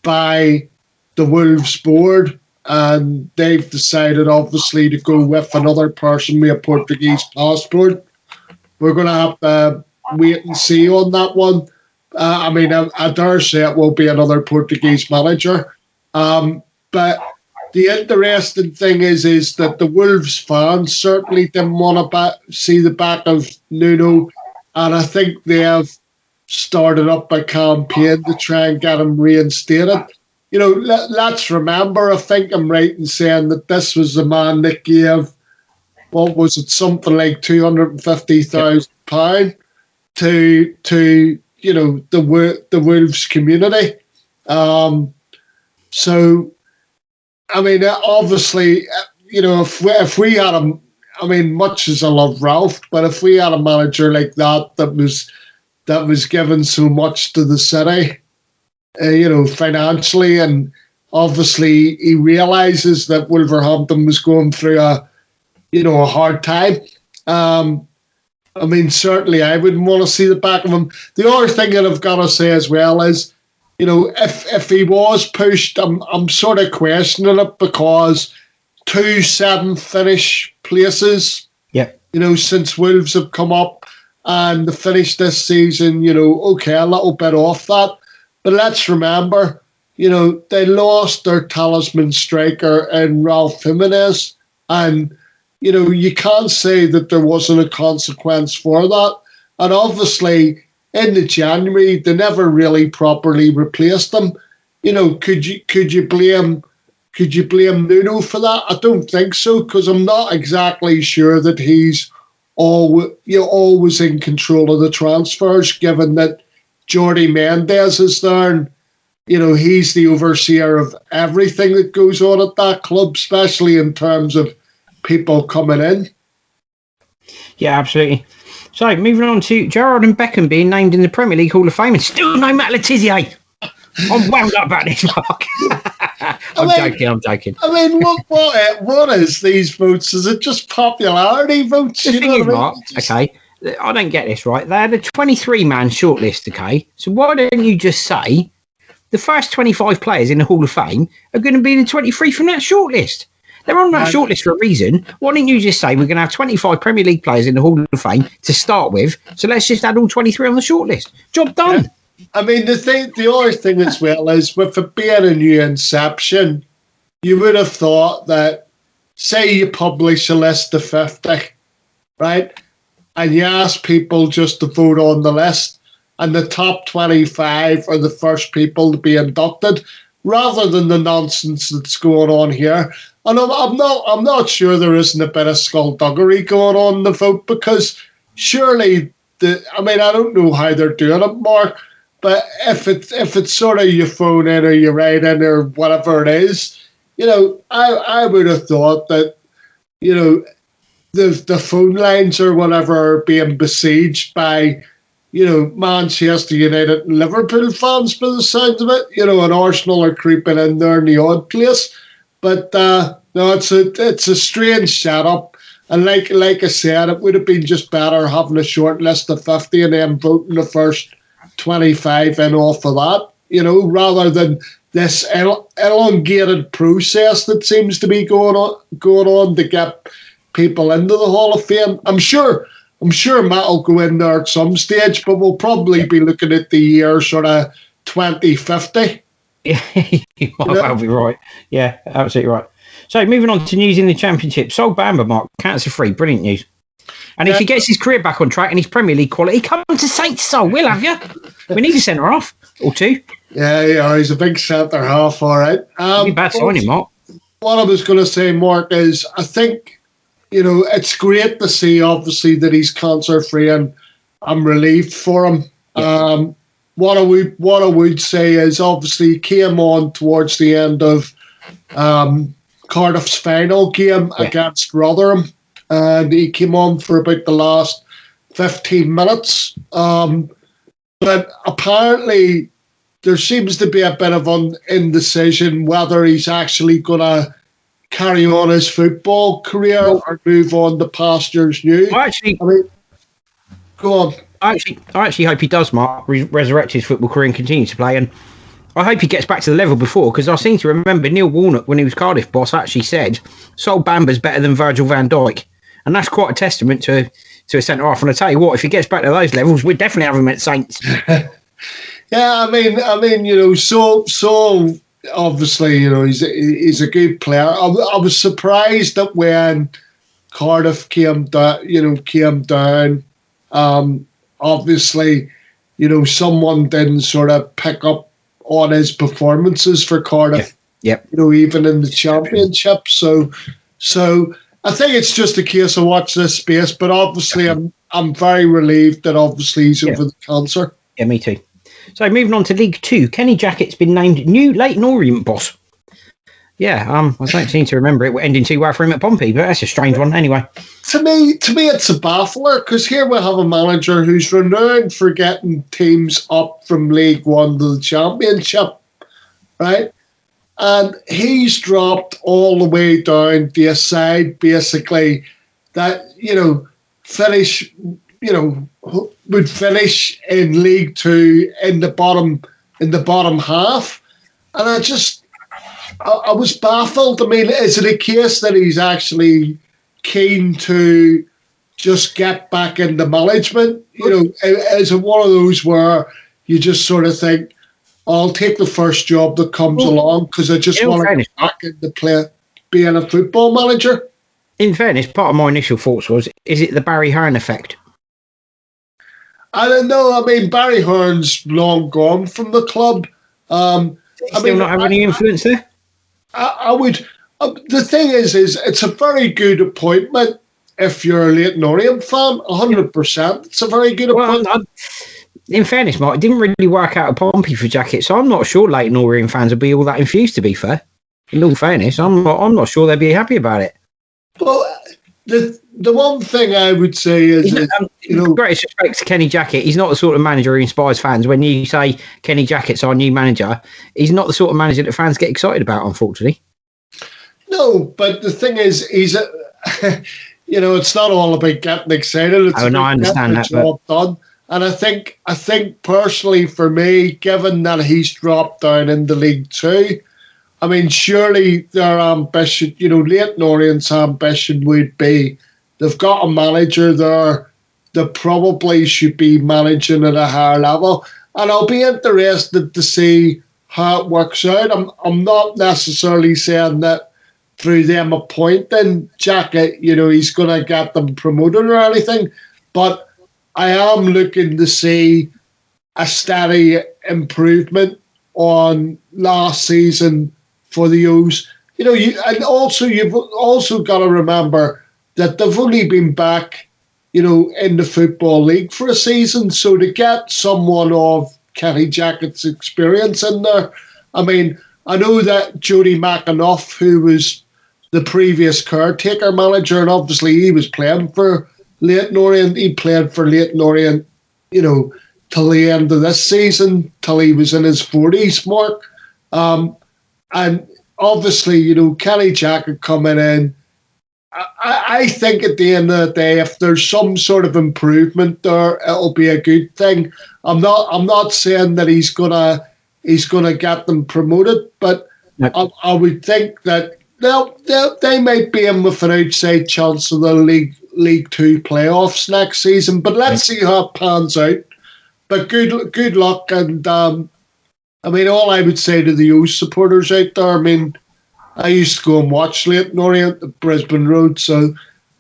by the Wolves board and they've decided obviously to go with another person with a Portuguese passport, we're going to have to wait and see on that one. I dare say it will be another Portuguese manager. But the interesting thing is that the Wolves fans certainly didn't want to see the back of Nuno, and I think they have started up a campaign to try and get him reinstated. Let's remember, I think I'm right in saying that this was the man that gave, something like £250,000 to the Wolves community. So, obviously, if we had a, much as I love Ralph, but if we had a manager like that was given so much to the city, financially, and obviously he realises that Wolverhampton was going through a hard time. Certainly I wouldn't want to see the back of him. The other thing that I've got to say as well is, if he was pushed, I'm sort of questioning it because 2 7th finish places, since Wolves have come up and the finish this season, okay, a little bit off that. But let's remember, they lost their talisman striker in Ralph Jimenez, and you can't say that there wasn't a consequence for that. And obviously, in the January, they never really properly replaced them. Could you blame Nuno for that? I don't think so, because I'm not exactly sure that he's always in control of the transfers, given that Jordi Mendes is there, and he's the overseer of everything that goes on at that club, especially in terms of people coming in. Yeah, absolutely. So, moving on to Gerrard and Beckham being named in the Premier League Hall of Fame, and still no Matt Letizia. I'm wound up about this, Mark. I'm joking. What is these votes? Is it just popularity votes? The thing is, Mark, okay, I don't get this, right? They had a 23-man shortlist, okay? So why don't you just say the first 25 players in the Hall of Fame are going to be the 23 from that shortlist? They're on that shortlist for a reason. Why don't you just say we're going to have 25 Premier League players in the Hall of Fame to start with, so let's just add all 23 on the shortlist. Job done. I mean, the other thing as well is with it being a new inception, you would have thought that, say you publish a list of 50, right? And you ask people just to vote on the list, and the top 25 are the first people to be inducted, rather than the nonsense that's going on here. And I'm not sure there isn't a bit of skullduggery going on in the vote, because surely I don't know how they're doing it, Mark, but if it's sort of you phone in or you write in or whatever it is, I would have thought that, the phone lines or whatever are being besieged by, Manchester United and Liverpool fans, by the sounds of it. And Arsenal are creeping in there in the odd place. But no, it's a strange setup. And like I said, it would have been just better having a short list of 50 and then voting the first 25 in off of that, rather than this elongated process that seems to be going on to get people into the Hall of Fame. I'm sure Matt will go in there at some stage, but we'll probably be looking at the year sort of 2050. Yeah, that'll be right. Yeah, absolutely right. So moving on to news in the Championship. Sol Bamba, Mark, cancer-free. Brilliant news. And if he gets his career back on track and his Premier League quality, come to Saints, Sol. We'll have you. We need a centre-half or two. Yeah, he's a big centre-half, all right. Be bad signing, Mark. What I was going to say, Mark, is I think, it's great to see, obviously, that he's cancer-free, and I'm relieved for him. Yeah. What I would say is, obviously, he came on towards the end of Cardiff's final game against Rotherham, and he came on for about the last 15 minutes. But apparently, there seems to be a bit of an indecision whether he's actually going to carry on his football career or move on to pastures new. Go on. I actually hope he does, Mark, resurrect his football career and continue to play. And I hope he gets back to the level before, because I seem to remember Neil Warnock, when he was Cardiff boss, actually said Sol Bamba's better than Virgil van Dijk. And that's quite a testament to a centre-half. And I tell you what, if he gets back to those levels, we'd definitely have him at Saints. Yeah, I mean, so obviously, he's a good player. I was surprised that when Cardiff came down, obviously, someone didn't sort of pick up on his performances for Cardiff. Yep. Even in the Championship. So I think it's just a case of watch this space. But obviously, I'm very relieved that obviously he's over the cancer. Yeah, me too. So moving on to League Two, Kenny Jackett's been named new Leyton Orient boss. Yeah, I don't seem to remember it ending too well for him at Pompey, but that's a strange one anyway. To me, it's a baffler, because here we have a manager who's renowned for getting teams up from League One to the Championship, right? And he's dropped all the way down to a side, basically, that, would finish in League Two in the bottom half. And I was baffled. I mean, is it a case that he's actually keen to just get back into management? Is it one of those where you just sort of think, I'll take the first job that comes along because I just want to get back into being a football manager? In fairness, part of my initial thoughts was, is it the Barry Hearn effect? I don't know. I mean, Barry Hearn's long gone from the club. Not have any influence there? I would. The thing is it's a very good appointment if you're a Leyton Orient fan. 100%. It's a very good appointment. In fairness, Mark, it didn't really work out at Pompey for Jackett, so I'm not sure Leyton Orient fans will be all that infused. To be fair, in all fairness, I'm not sure they'll be happy about it. Well, the one thing I would say is, greatest respect to Kenny Jackett, he's not the sort of manager who inspires fans. When you say Kenny Jackett's our new manager, he's not the sort of manager that fans get excited about, unfortunately. No, but the thing is, he's it's not all about getting excited. It's I understand that. Job done. And I think personally for me, given that he's dropped down into League Two, I mean, surely their ambition, Leyton Orient's ambition would be, they've got a manager there that probably should be managing at a higher level. and I'll be interested to see how it works out. I'm not necessarily saying that through them appointing Jacket, he's going to get them promoted or anything, but I am looking to see a steady improvement on last season for the O's. You've also got to remember that they've only been back, in the Football League for a season. So to get someone of Kenny Jackett's experience in there, I mean, I know that Jody McAnuff, who was the previous caretaker manager, and obviously he was playing for Leyton Orient. He played for Leyton Orient, till the end of this season, till he was in his 40s mark. And obviously, Kenny Jackett coming in, I think at the end of the day, if there's some sort of improvement there, it'll be a good thing. I'm not saying that he's gonna get them promoted, but I would think that they might be in with an outside chance of the League Two playoffs next season. But let's see how it pans out. But good luck, and all I would say to the O's supporters out there, I used to go and watch Leyton Orient at Brisbane Road, so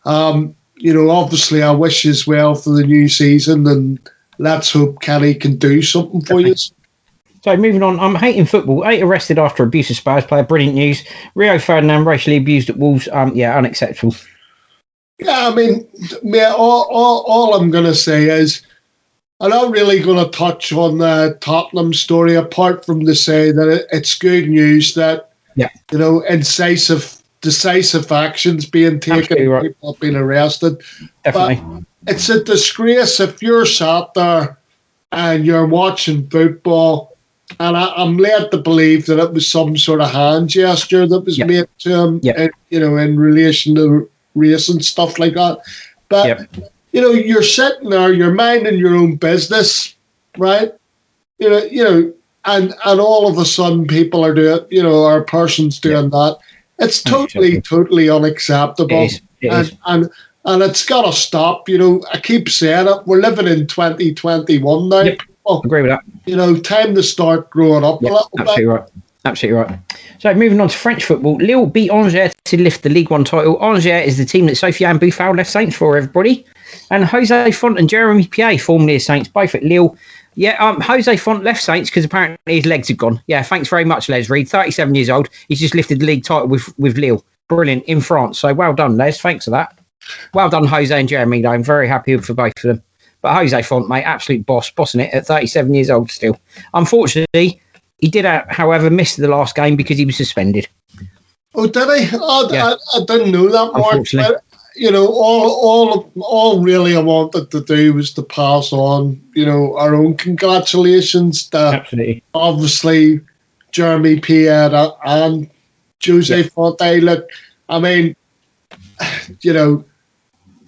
obviously I wish you well for the new season, and let's hope Kenny can do something for you. So moving on, I'm hating football. 8 arrested after abuse of Spurs player. Brilliant news. Rio Ferdinand racially abused at Wolves. Unacceptable. Yeah, all I'm going to say is I'm not really going to touch on the Tottenham story, apart from to say that it's good news that decisive actions being taken, right. People have been arrested. Definitely. But it's a disgrace if you're sat there and you're watching football, and I'm led to believe that it was some sort of hand gesture that was made to him, in relation to race and stuff like that. But, you're sitting there, you're minding your own business, right? And all of a sudden people are doing, or a person's doing that. It's totally unacceptable. It is. And it's got to stop. I keep saying it. We're living in 2021 now. Yep. Agree with that. Time to start growing up a little absolutely bit. Right. Absolutely right. So moving on to French football, Lille beat Angers to lift the Ligue 1 title. Angers is the team that Sofiane Boufal left Saints for, everybody. And Jose Font and Jeremy Piet, formerly of Saints, both at Lille. Yeah, Jose Font left Saints because apparently his legs had gone. Yeah, thanks very much, Les Reed. 37 years old. He's just lifted the league title with Lille. Brilliant, in France. So well done, Les. Thanks for that. Well done, Jose and Jeremy, though. I'm very happy for both of them. But Jose Font, mate, absolute bossing it at 37 years old still. Unfortunately, he did, however, miss the last game because he was suspended. Oh, did he? I didn't know that, Mark. Unfortunately. All really I wanted to do was to pass on, our own congratulations to absolutely, obviously Jeremy Piet and Jose Fonte. Look,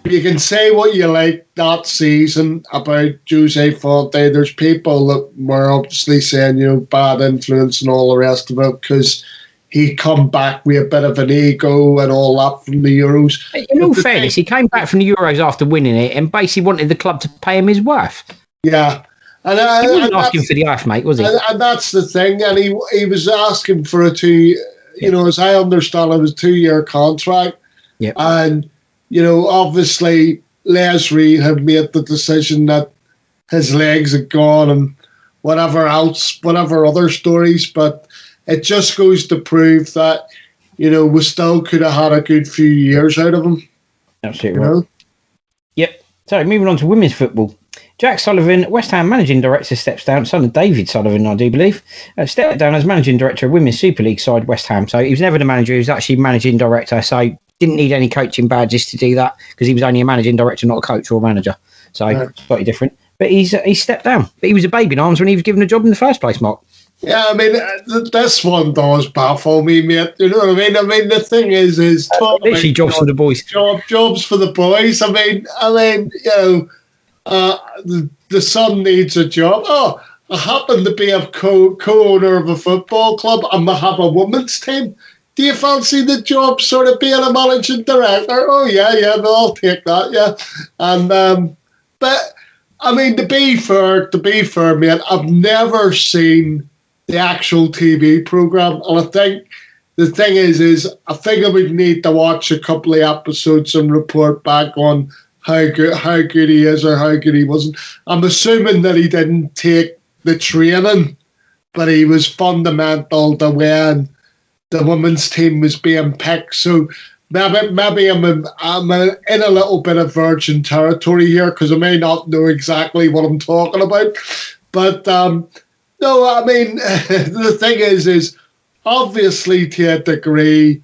you can say what you like that season about Jose Fonte. There's people that were obviously saying, bad influence and all the rest of it because he come back with a bit of an ego and all that from the Euros. In all fairness, he came back from the Euros after winning it and basically wanted the club to pay him his worth. Yeah. And he wasn't asking for the earth, mate, was he? And that's the thing. And he was asking for as I understand it, was a 2-year contract. Yeah. And, obviously Les Reed had made the decision that his legs had gone and whatever other stories, but it just goes to prove that, we still could have had a good few years out of him. Absolutely right. Yep. So moving on to women's football. Jack Sullivan, West Ham managing director, steps down. Son of David Sullivan, I do believe, stepped down as managing director of Women's Super League side West Ham. So he was never the manager; he was actually managing director. So didn't need any coaching badges to do that because he was only a managing director, not a coach or a manager. So slightly different. But he stepped down. But he was a baby in arms when he was given a job in the first place, Mark. Yeah, this one does baffle me, mate. You know what I mean? The thing is literally jobs for the boys. Jobs for the boys. The son needs a job. Oh, I happen to be a co-owner of a football club and I have a women's team. Do you fancy the job sort of being a managing director? Oh, yeah, no, I'll take that, yeah. And but I mean, to be fair, mate, I've never seen the actual TV program, and I think the thing is I think I would need to watch a couple of episodes and report back on how good he is or how good he wasn't. I'm assuming that he didn't take the training, but he was fundamental to when the women's team was being picked. So maybe I'm in a little bit of virgin territory here because I may not know exactly what I'm talking about. But no, I mean, the thing is obviously to a degree,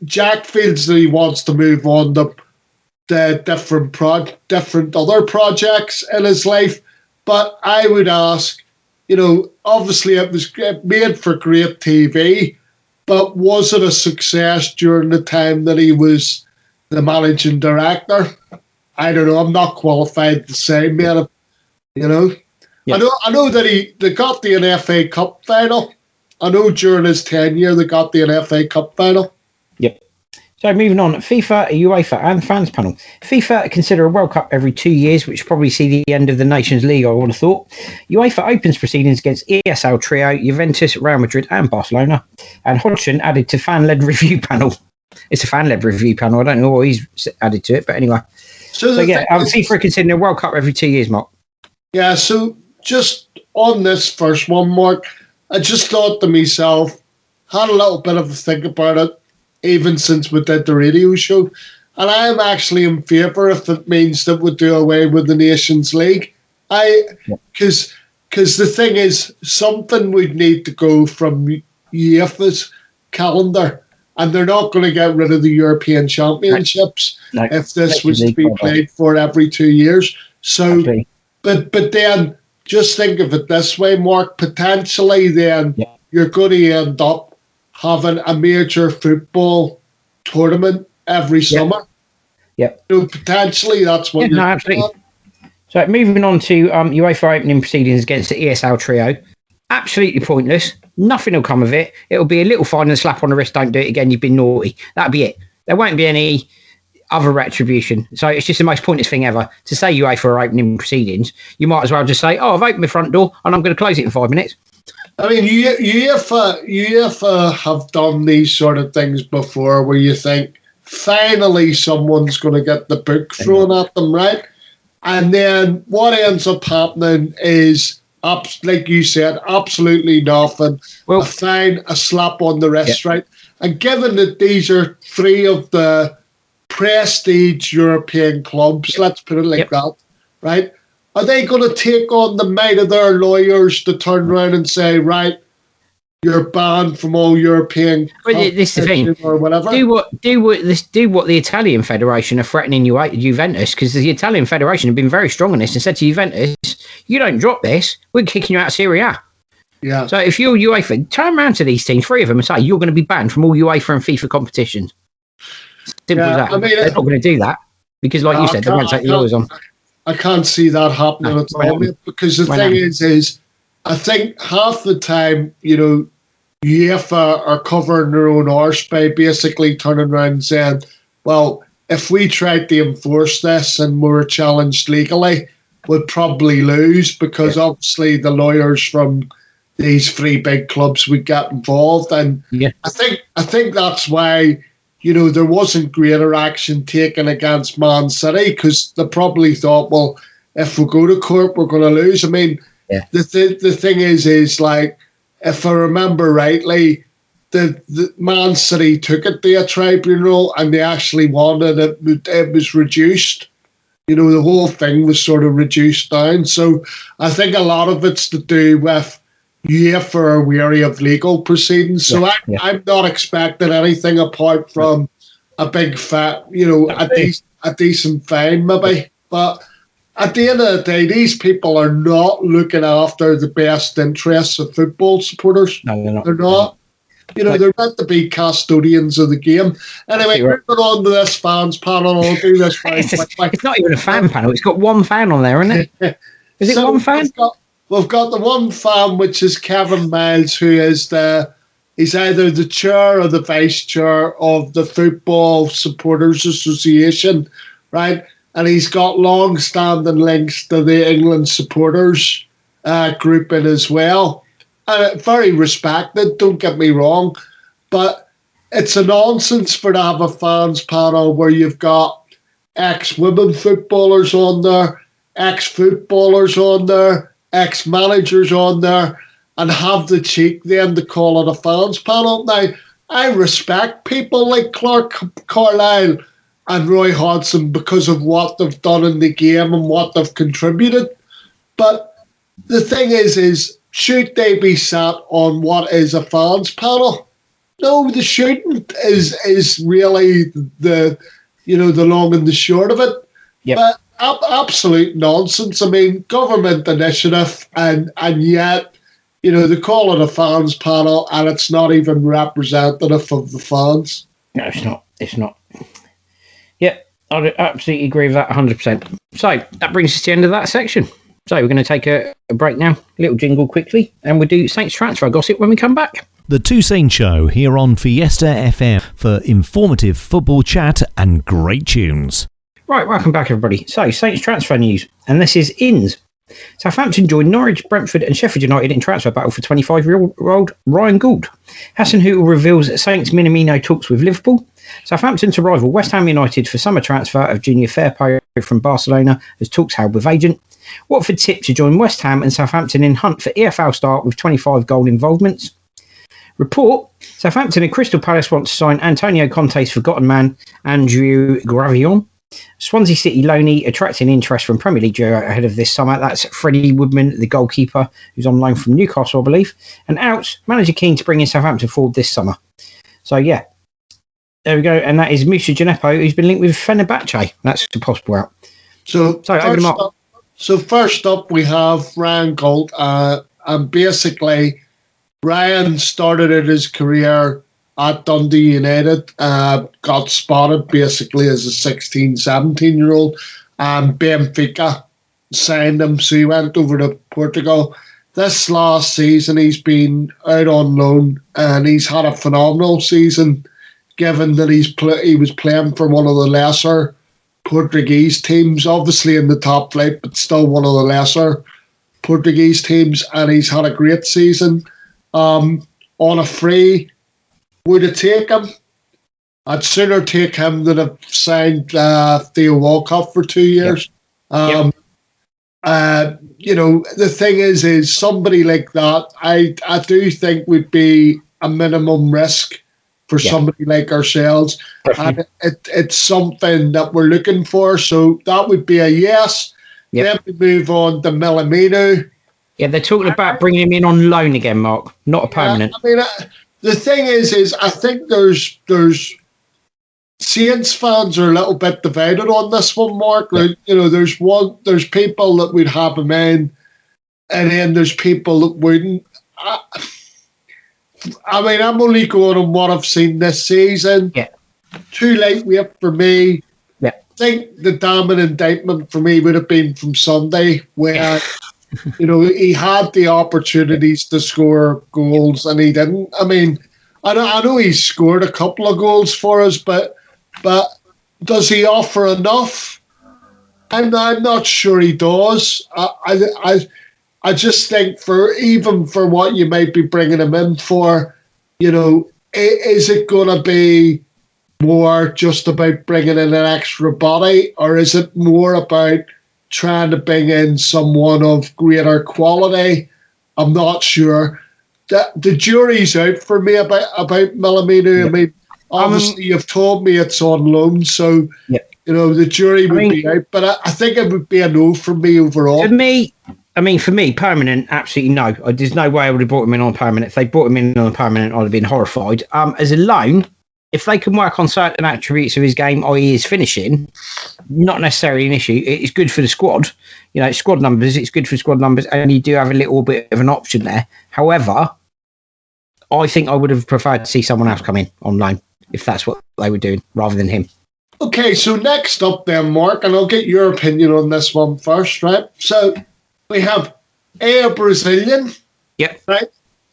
Jack feels that he wants to move on to different other projects in his life. But I would ask, obviously it was made for great TV, but was it a success during the time that he was the managing director? I don't know. I'm not qualified to say, man. Yeah. I know that they got the FA Cup final. I know during his tenure they got the FA Cup final. Yep. So moving on, FIFA, UEFA and fans panel. FIFA consider a World Cup every 2 years, which will probably see the end of the Nations League, I would have thought. UEFA opens proceedings against ESL trio, Juventus, Real Madrid and Barcelona. And Hodgson added to fan-led review panel. It's a fan-led review panel. I don't know what he's added to it, but anyway. So yeah, FIFA considering a World Cup every 2 years, Mark. Yeah, so just on this first one, Mark, I just thought to myself, had a little bit of a think about it, even since we did the radio show. And I am actually in favour if it means that we do away with the Nations League. Because the thing is, something would need to go from UEFA's calendar, and they're not going to get rid of the European Championships if this was to be played for every 2 years. So, but then just think of it this way, Mark. Potentially, then you're going to end up having a major football tournament every summer. Yep. So potentially that's what you're absolutely. So moving on to UEFA opening proceedings against the ESL trio. Absolutely pointless. Nothing will come of it. It'll be a little fine and a slap on the wrist. Don't do it again. You've been naughty. That'll be it. There won't be any other retribution. So it's just the most pointless thing ever. To say UEFA are opening proceedings, you might as well just say, I've opened my front door and I'm going to close it in 5 minutes. I mean, UEFA have done these sort of things before where you think, finally someone's going to get the book thrown at them, right? And then what ends up happening is, like you said, absolutely nothing. Well, a fine, a slap on the wrist, right? And given that these are three of the prestige European clubs, let's put it like that, right? Are they going to take on the might of their lawyers to turn around and say, right, you're banned from all European this is the thing. Or whatever? Do what the Italian Federation are threatening Juventus, because the Italian Federation have been very strong on this and said to Juventus, you don't drop this, we're kicking you out of Serie A. Yeah. So if you're UEFA, turn around to these teams, 3 of them, and say you're going to be banned from all UEFA and FIFA competitions. Simple as that. I mean, they're not going to do that because, like you said, they won't take the lawyers on. I can't see that happening at all, because the thing is I think half the time, UEFA are covering their own arse by basically turning around and saying, well, if we tried to enforce this and we were challenged legally, we'd probably lose, because obviously the lawyers from these 3 big clubs would get involved. And I think that's why there wasn't greater action taken against Man City, because they probably thought, well, if we go to court, we're going to lose. I mean, the thing is like, if I remember rightly, the Man City took it to a tribunal and they actually wanted it was reduced. The whole thing was sort of reduced down. So I think a lot of it's to do with UEFA are wary of legal proceedings. So I'm not expecting anything apart from a big fat, a decent fine maybe. But at the end of the day, these people are not looking after the best interests of football supporters. No, they're not. They're not. They're meant to be custodians of the game. Anyway, moving on to this fans panel. I'll do this very quickly. It's not even a fan panel. It's got 1 fan on there, isn't it? Is it 1 fan? We've got the 1 fan, which is Kevin Miles, who is he's either the chair or the vice chair of the Football Supporters Association, right? and he's got long-standing links to the England supporters grouping as well. Very respected, don't get me wrong, but it's a nonsense for to have a fans panel where you've got ex-women footballers on there, ex-footballers on there, ex-managers on there, and have the cheek then to call it a fans panel. Now, I respect people like Clark Carlisle and Roy Hodgson because of what they've done in the game and what they've contributed. But the thing is should they be sat on what is a fans panel? No, they shouldn't. Is really the long and the short of it. Yep. But absolute nonsense. I mean, government initiative, and yet, they call it a fans panel, and it's not even representative of the fans. No, it's not. It's not. Yeah, I absolutely agree with that 100%. So that brings us to the end of that section. So we're going to take a break now, a little jingle quickly, and we'll do Saints transfer gossip when we come back. The Two Saints Show here on Fiesta FM for informative football chat and great tunes. Right, welcome back everybody. So Saints transfer news, and this is INS. Southampton joined Norwich, Brentford and Sheffield United in transfer battle for 25-year-old Ryan Gould. Hassan Hootel reveals Saints Minamino talks with Liverpool. Southampton to rival West Ham United for summer transfer of Junior Firpo from Barcelona as talks held with agent. Watford tipped to join West Ham and Southampton in hunt for EFL start with 25 goal involvements. Report, Southampton and Crystal Palace want to sign Antonio Conte's forgotten man, Andrew Gravillon. Swansea City loanee attracting interest from Premier League duo ahead of this summer. That's Freddie Woodman, the goalkeeper, who's on loan from Newcastle, I believe. And out, manager keen to bring in Southampton forward this summer. So, yeah, there we go. And that is Musa Gineppo, who's been linked with Fenerbahce. That's a possible out. So first up, we have Ryan Colt. And basically, Ryan started out his career at Dundee United, got spotted basically as a 16, 17-year-old, and Benfica signed him, so he went over to Portugal. This last season, he's been out on loan, and he's had a phenomenal season, given that he was playing for one of the lesser Portuguese teams, obviously in the top flight, but still one of the lesser Portuguese teams, and he's had a great season. On a free, would it take him? I'd sooner take him than have signed Theo Walcott for 2 years. Yep. The thing is somebody like that, I do think would be a minimum risk for somebody like ourselves. Perfect. And it's something that we're looking for. So that would be a yes. Yep. Then we move on to Minamino. Yeah, they're talking about bringing him in on loan again, Mark, not a permanent. I mean, the thing is I think there's Saints fans are a little bit divided on this one, Mark. Like, there's people that would have him in, and then there's people that wouldn't. I mean, I'm only going on what I've seen this season. Yeah. Too lightweight for me. Yeah. I think the damning indictment for me would have been from Sunday, where he had the opportunities to score goals and he didn't. I mean, I know he scored a couple of goals for us, but does he offer enough? I'm not sure he does. I just think for what you might be bringing him in for, is it going to be more just about bringing in an extra body, or is it more about trying to bring in someone of greater quality? I'm not sure. The jury's out for me about Minamino. Yeah. I mean, obviously you've told me it's on loan, so the jury would be out. But I think it would be a no for me overall. For me, permanent, absolutely no. There's no way I would have brought him in on permanent. If they brought him in on permanent, I'd have been horrified. As a loan, if they can work on certain attributes of his game, i.e. his finishing, not necessarily an issue. It's good for the squad. Squad numbers, it's good for squad numbers, and you do have a little bit of an option there. However, I think I would have preferred to see someone else come in on loan, if that's what they were doing, rather than him. Okay, so next up then, Mark, and I'll get your opinion on this one first, right? So we have A, a Brazilian. Yep. Right?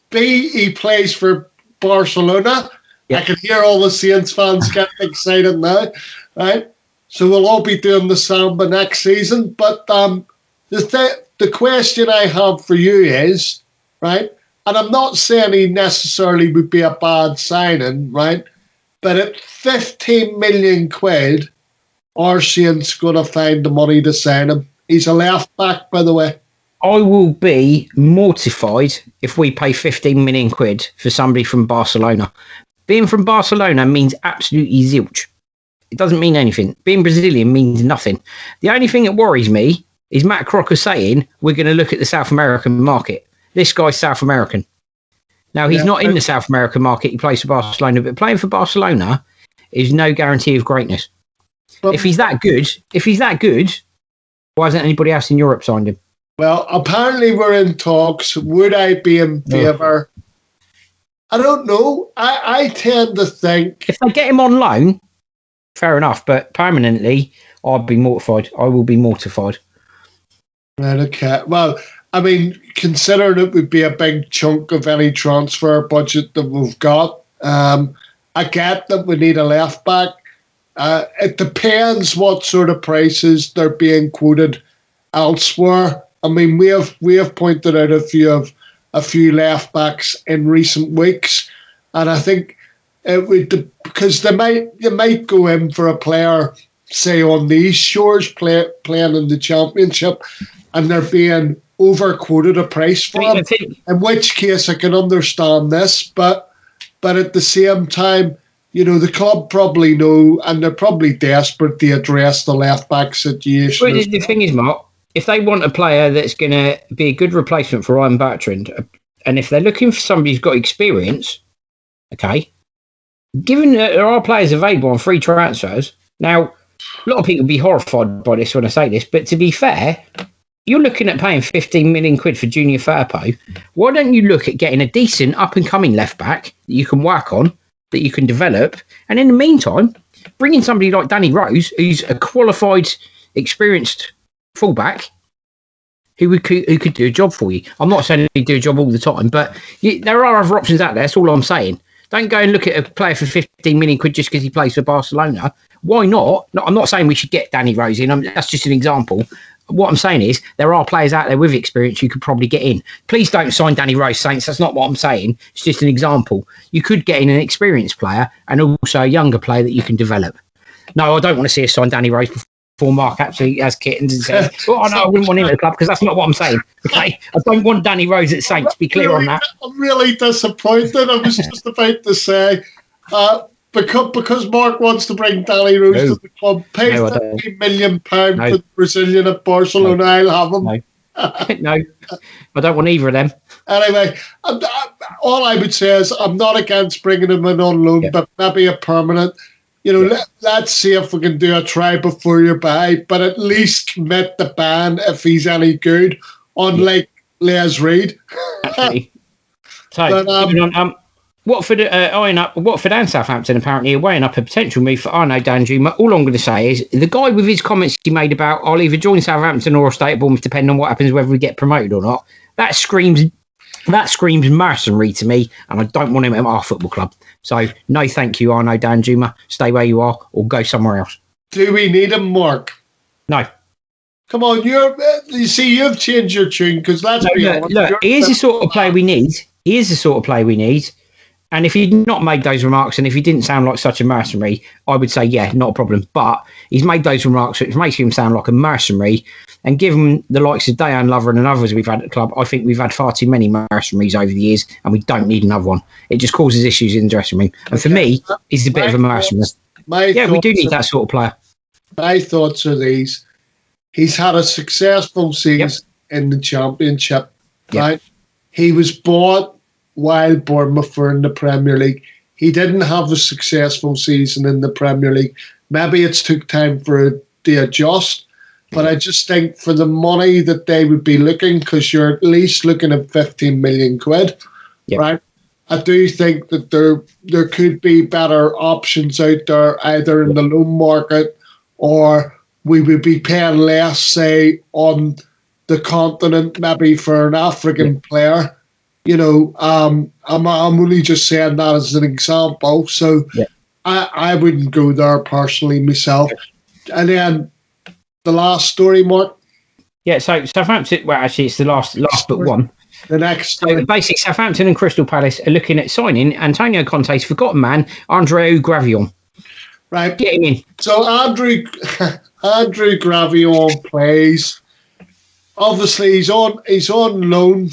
B, he plays for Barcelona. Yep. I can hear all the Saints fans getting excited now, right? So we'll all be doing the Samba next season. But the question I have for you is, right, and I'm not saying he necessarily would be a bad signing, right, but at 15 million quid, Arsene's going to find the money to sign him. He's a left back, by the way. I will be mortified if we pay 15 million quid for somebody from Barcelona. Being from Barcelona means absolutely zilch. It doesn't mean anything. Being Brazilian means nothing. The only thing that worries me is Matt Crocker saying we're going to look at the South American market. This guy's South American. Now, he's not in the South American market. He plays for Barcelona, but playing for Barcelona is no guarantee of greatness. But if he's that good, why hasn't anybody else in Europe signed him? Well, apparently we're in talks. Would I be in favour? I don't know. I tend to think... If they get him on loan, fair enough, but permanently, I'd be mortified. I will be mortified. Right, okay. Well, I mean, considering it would be a big chunk of any transfer budget that we've got, I get that we need a left back. It depends what sort of prices they're being quoted elsewhere. I mean, we have pointed out a few left backs in recent weeks, and I think it would, because you might go in for a player, say on these shores, playing in the Championship, and they're being overquoted a price for him. In which case, I can understand this, but at the same time, you know, the club probably know, and they're probably desperate to address the left back situation. Well, the thing is, Mark, if they want a player that's going to be a good replacement for Ryan Bertrand, and if they're looking for somebody who's got experience, okay, given that there are players available on free transfers, now, a lot of people will be horrified by this when I say this, but to be fair, you're looking at paying 15 million quid for Junior Firpo. Why don't you look at getting a decent up-and-coming left-back that you can work on, that you can develop, and in the meantime, bringing somebody like Danny Rose, who's a qualified, experienced fullback, who could do a job for you. I'm not saying he'd do a job all the time, but there are other options out there. That's all I'm saying. Don't go and look at a player for 15 million quid just because he plays for Barcelona. Why not? No, I'm not saying we should get Danny Rose in. That's just an example. What I'm saying is there are players out there with experience you could probably get in. Please don't sign Danny Rose, Saints. That's not what I'm saying. It's just an example. You could get in an experienced player and also a younger player that you can develop. No, I don't want to see us sign Danny Rose before Mark absolutely has kittens and says, well, I wouldn't want him at the club, because that's not what I'm saying. Okay, I don't want Danny Rose at Saints. Be clear on that. I'm really disappointed. I was just about to say, because Mark wants to bring Danny Rose to the club, pay £50 million for the Brazilian at Barcelona. I'll have him. No, I don't want either of them. Anyway, all I would say is I'm not against bringing him in on loan, but maybe a permanent. You know, let's see if we can do a try before you buy, but at least commit the ban if he's any good, unlike Les Reed. Actually. So, but, Watford eyeing up Watford and Southampton apparently are weighing up a potential move for Arnaud Danjuma. All I'm going to say is the guy with his comments he made about I'll either join Southampton or I'll stay at Bournemouth depending on what happens, whether we get promoted or not. That screams mercenary to me, and I don't want him at our football club. So no, thank you, Arnaud Danjuma. Stay where you are or go somewhere else. Do we need him, Mark? No. Come on, you see, you've changed your tune because let's be honest. Look, he is the sort of player we need. He is the sort of player we need. And if he'd not made those remarks and if he didn't sound like such a mercenary, I would say, yeah, not a problem. But he's made those remarks, which makes him sound like a mercenary. And given the likes of Dejan Lovren and others we've had at the club, I think we've had far too many mercenaries over the years and we don't need another one. It just causes issues in the dressing room. And for me, he's a bit of a mercenary. Yeah, we do need that sort of player. My thoughts are these. He's had a successful season in the Championship, right? He was bought while Bournemouth were in the Premier League. He didn't have a successful season in the Premier League. Maybe it's took time for it to adjust, but I just think for the money that they would be looking, because you're at least looking at 15 million quid, right? I do think that there could be better options out there, either in the loan market or we would be paying less, say, on the continent, maybe for an African player. You know, I'm only just saying that as an example. So I wouldn't go there personally myself. And then the last story, Mark. Yeah, so Southampton, well, actually, it's the last but one. The next story. So basically, Southampton and Crystal Palace are looking at signing Antonio Conte's forgotten man, Andreu Gravion. Right. Get him in. So Andrew Gravion plays. Obviously, he's on loan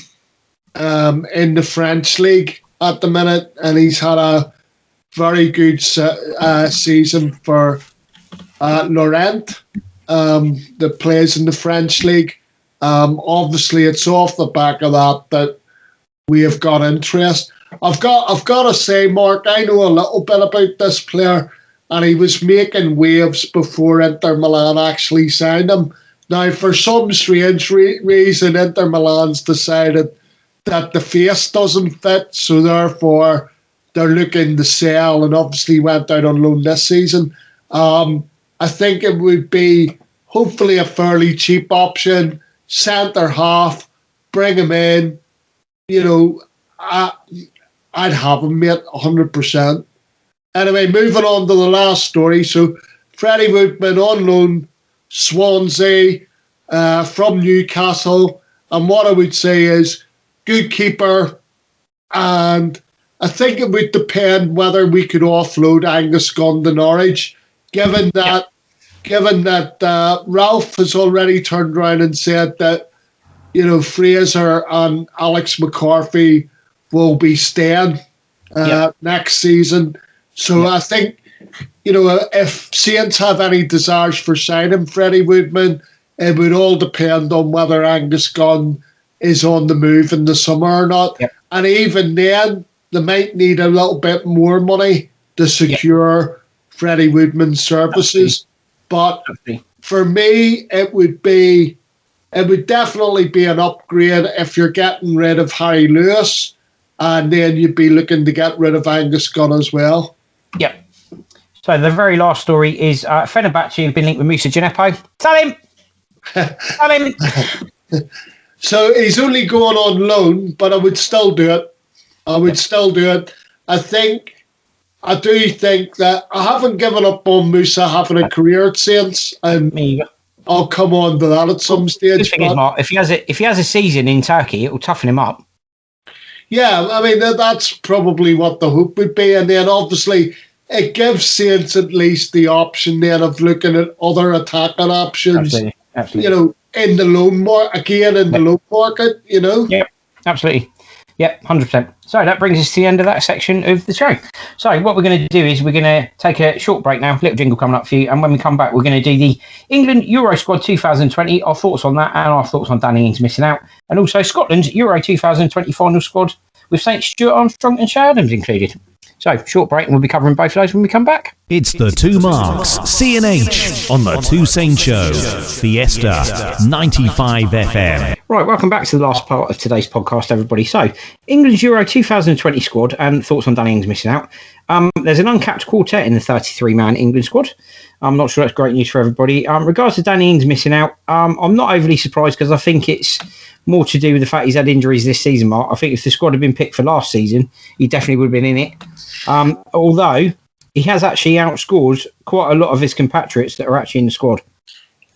in the French league at the minute, and he's had a very good season for Lorient, that plays in the French league. Obviously, it's off the back of that we have got interest. I've got to say, Mark, I know a little bit about this player, and he was making waves before Inter Milan actually signed him. Now, for some strange reason, Inter Milan's decided that the face doesn't fit, so therefore they're looking to sell, and obviously went out on loan this season. I think it would be hopefully a fairly cheap option, centre half, bring him in. You know, I'd have him, mate, 100%. Anyway, moving on to the last story. So, Freddie Woodman on loan, Swansea, from Newcastle. And what I would say is, good keeper. And I think it would depend whether we could offload Angus Gunn to Norwich, given that Ralph has already turned around and said that, you know, Fraser and Alex McCarthy will be staying next season. So I think, you know, if Saints have any desires for signing Freddie Woodman, it would all depend on whether Angus Gunn is on the move in the summer or not. Yep. And even then, they might need a little bit more money to secure Freddie Woodman's services. But for me, it would definitely be an upgrade if you're getting rid of Harry Lewis, and then you'd be looking to get rid of Angus Gunn as well. Yep. So the very last story is Fenerbahce have been linked with Moussa Djenepo. Sell him! Sell him! So he's only going on loan, but I would still do it. I do think that I haven't given up on Moussa having a career at Saints, and I'll come on to that at some stage. The thing is, Mark, if he has a season in Turkey, it will toughen him up. Yeah, I mean, that's probably what the hope would be. And then obviously it gives Saints at least the option then of looking at other attacking options. Absolutely. You know, in the loan market, you know? Yep, absolutely. Yep, 100%. So that brings us to the end of that section of the show. So what we're going to do is we're going to take a short break now, little jingle coming up for you, and when we come back, we're going to do the England Euro Squad 2020, our thoughts on that, and our thoughts on Danny Ings missing out, and also Scotland's Euro 2020 final squad with St. Stuart Armstrong and Shay Adams included. So, short break, and we'll be covering both of those when we come back. It's the Two Marks, C&H, on the Two Saint Show, Fiesta 95 FM. Right, welcome back to the last part of today's podcast, everybody. So, England's Euro 2020 squad and thoughts on Danny Ings missing out. There's an uncapped quartet in the 33-man England squad. I'm not sure that's great news for everybody. Regards to Danny Ings missing out, I'm not overly surprised because I think it's more to do with the fact he's had injuries this season, Mark. I think if the squad had been picked for last season, he definitely would have been in it. Although he has actually outscored quite a lot of his compatriots that are actually in the squad.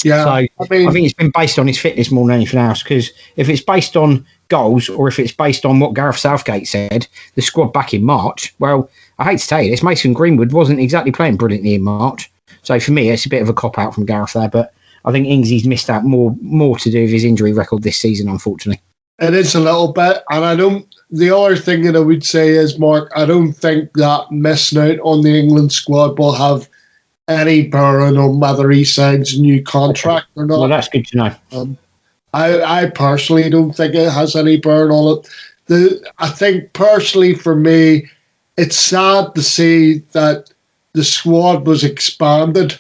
Yeah, so I think it's been based on his fitness more than anything else, because if it's based on goals or if it's based on what Gareth Southgate said, the squad back in March, well, I hate to tell you this, Mason Greenwood wasn't exactly playing brilliantly in March. So for me, it's a bit of a cop-out from Gareth there, but I think Ingsy's missed out more to do with his injury record this season, unfortunately. It is a little bit, and the other thing that I would say is, Mark, I don't think that missing out on the England squad will have any bearing on whether he signs a new contract or not. Well, that's good to know. I personally don't think it has any bearing on it. I think personally for me, it's sad to see that the squad was expanded,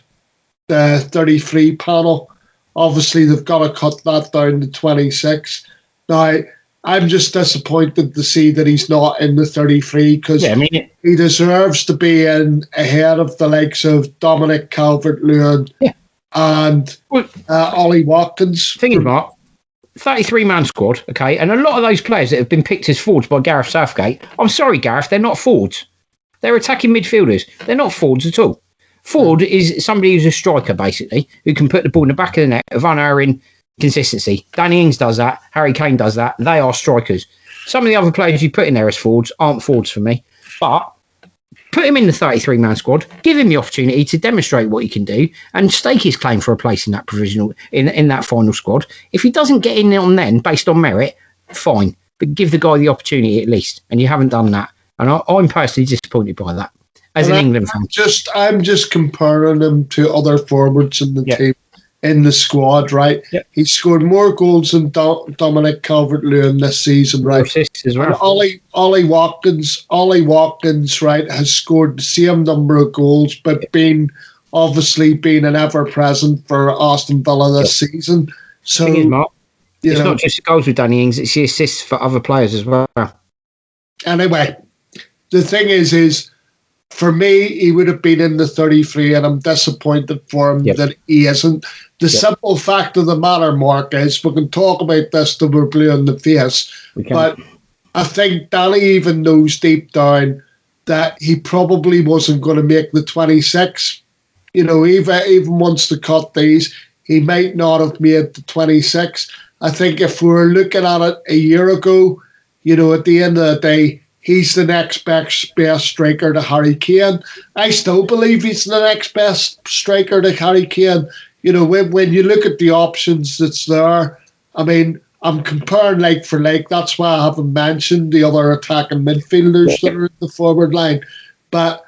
the 33 panel. Obviously, they've got to cut that down to 26. Now, I'm just disappointed to see that he's not in the 33 because he deserves to be in ahead of the likes of Dominic Calvert-Lewin and Ollie Watkins. Thing is, Mark, 33-man squad, okay, and a lot of those players that have been picked as forwards by Gareth Southgate, I'm sorry, Gareth, they're not forwards. They're attacking midfielders. They're not forwards at all. Ford is somebody who's a striker, basically, who can put the ball in the back of the net of unerring consistency. Danny Ings does that. Harry Kane does that. They are strikers. Some of the other players you put in there as Fords aren't Fords for me. But put him in the 33-man squad, give him the opportunity to demonstrate what he can do and stake his claim for a place in that provisional, in that final squad. If he doesn't get in on then, based on merit, fine. But give the guy the opportunity at least. And you haven't done that. And I'm personally disappointed by that. As an England fan. I'm just comparing him to other forwards in the team, in the squad, right? Yep. He scored more goals than Dominic Calvert-Lewin this season, right? Assists as well. And Ollie Watkins, right, has scored the same number of goals, but obviously been an ever-present for Aston Villa this season. So, it's not just the goals with Danny Ings, it's the assists for other players as well. Anyway, the thing is for me, he would have been in the 33, and I'm disappointed for him that he isn't. The simple fact of the matter, Mark, is we can talk about this till we're blue in the face, but I think Danny even knows deep down that he probably wasn't going to make the 26. Even once to cut these, he might not have made the 26. I think if we were looking at it a year ago, at the end of the day, he's the next best striker to Harry Kane. I still believe he's the next best striker to Harry Kane. When you look at the options that's there, I mean, I'm comparing like for like. That's why I haven't mentioned the other attacking midfielders that are in the forward line. But,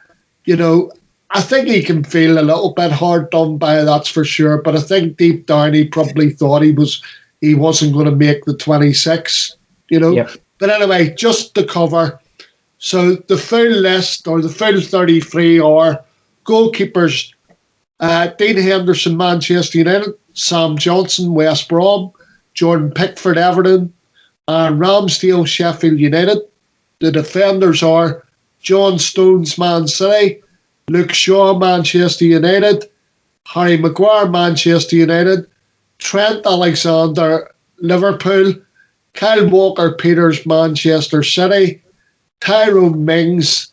I think he can feel a little bit hard done by, that's for sure. But I think deep down he probably thought he wasn't going to make the 26, But anyway, just to cover. So the full list, or the full 33, are goalkeepers: Dean Henderson, Manchester United; Sam Johnson, West Brom; Jordan Pickford, Everton; and Ramsdale, Sheffield United. The defenders are John Stones, Man City; Luke Shaw, Manchester United; Harry Maguire, Manchester United; Trent Alexander, Liverpool; Kyle Walker-Peters, Manchester City; Tyrone Mings,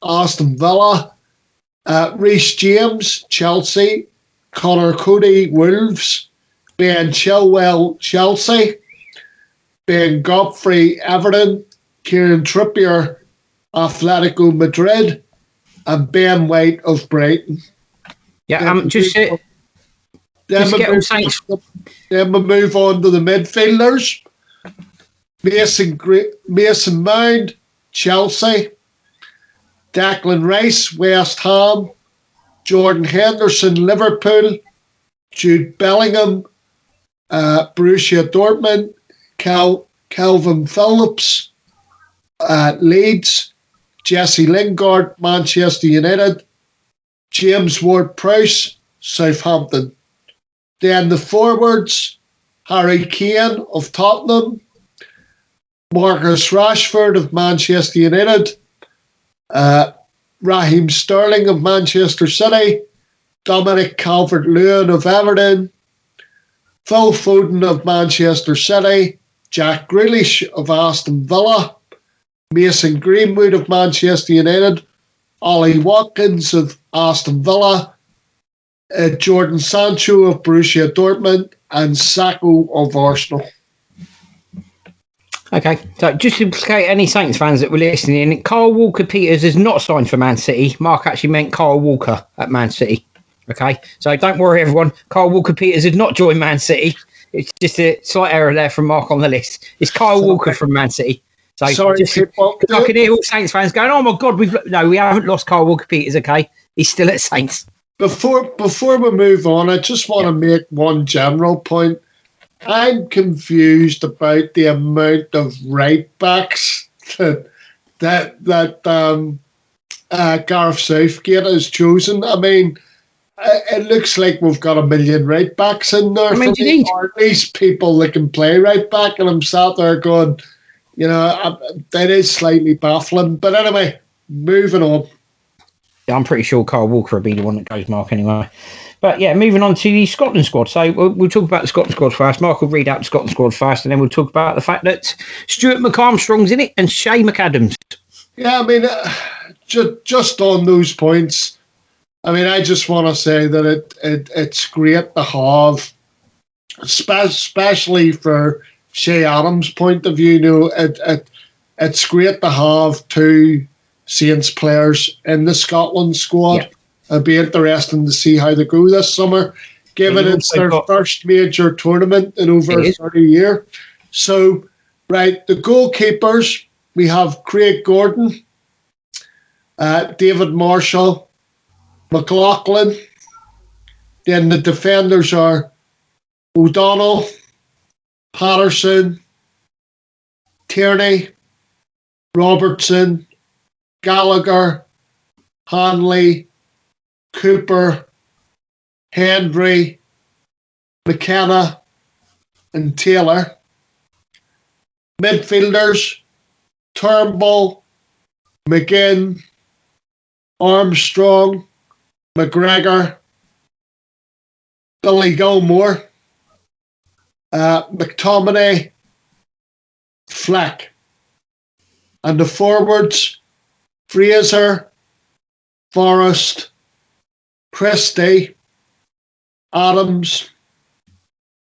Aston Villa; Reece James, Chelsea; Connor Cody, Wolves; Ben Chilwell, Chelsea; Ben Godfrey, Everton; Kieran Trippier, Atletico Madrid; and Ben White of Brighton. Yeah, Then we move on to the midfielders. Mason Mount, Chelsea; Declan Rice, West Ham; Jordan Henderson, Liverpool; Jude Bellingham, Borussia Dortmund; Calvin Phillips, Leeds; Jesse Lingard, Manchester United; James Ward-Prowse, Southampton. Then the forwards: Harry Kane of Tottenham; Marcus Rashford of Manchester United; Raheem Sterling of Manchester City; Dominic Calvert-Lewin of Everton; Phil Foden of Manchester City; Jack Grealish of Aston Villa; Mason Greenwood of Manchester United; Ollie Watkins of Aston Villa; Jordan Sancho of Borussia Dortmund; and Sacco of Arsenal. Okay, so just to placate any Saints fans that were listening, Kyle Walker-Peters is not signed for Man City. Mark actually meant Kyle Walker at Man City. Okay, so don't worry, everyone. Kyle Walker-Peters did not join Man City. It's just a slight error there from Mark on the list. It's Kyle Walker from Man City. So sorry, people. I can hear all Saints fans going, "Oh my God, we haven't lost Kyle Walker-Peters." Okay, he's still at Saints. Before we move on, I just want to make one general point. I'm confused about the amount of right backs that Gareth Southgate has chosen. I mean, it looks like we've got a million right backs in there, or at least people that can play right back. And I'm sat there going, that is slightly baffling. But anyway, moving on. Yeah, I'm pretty sure Kyle Walker will be the one that goes, Mark, anyway. But yeah, moving on to the Scotland squad. So we'll talk about the Scotland squad first. Mark will read out the Scotland squad first, and then we'll talk about the fact that Stuart McArmstrong's in it and Shay McAdams. Yeah, I mean, just on those points, I mean, I just want to say that it's great to have, especially for Shea Adams' point of view. It's great to have two Saints players in the Scotland squad. Yeah. It'll be interesting to see how they go this summer, given it's their first major tournament in over 30 years. So, right, the goalkeepers, we have Craig Gordon, David Marshall, McLaughlin. Then the defenders are O'Donnell, Patterson, Tierney, Robertson, Gallagher, Hanley, Cooper, Hendry, McKenna, and Taylor. Midfielders, Turnbull, McGinn, Armstrong, McGregor, Billy Gilmore, McTominay, Fleck. And the forwards, Fraser, Forrest, Christie, Adams,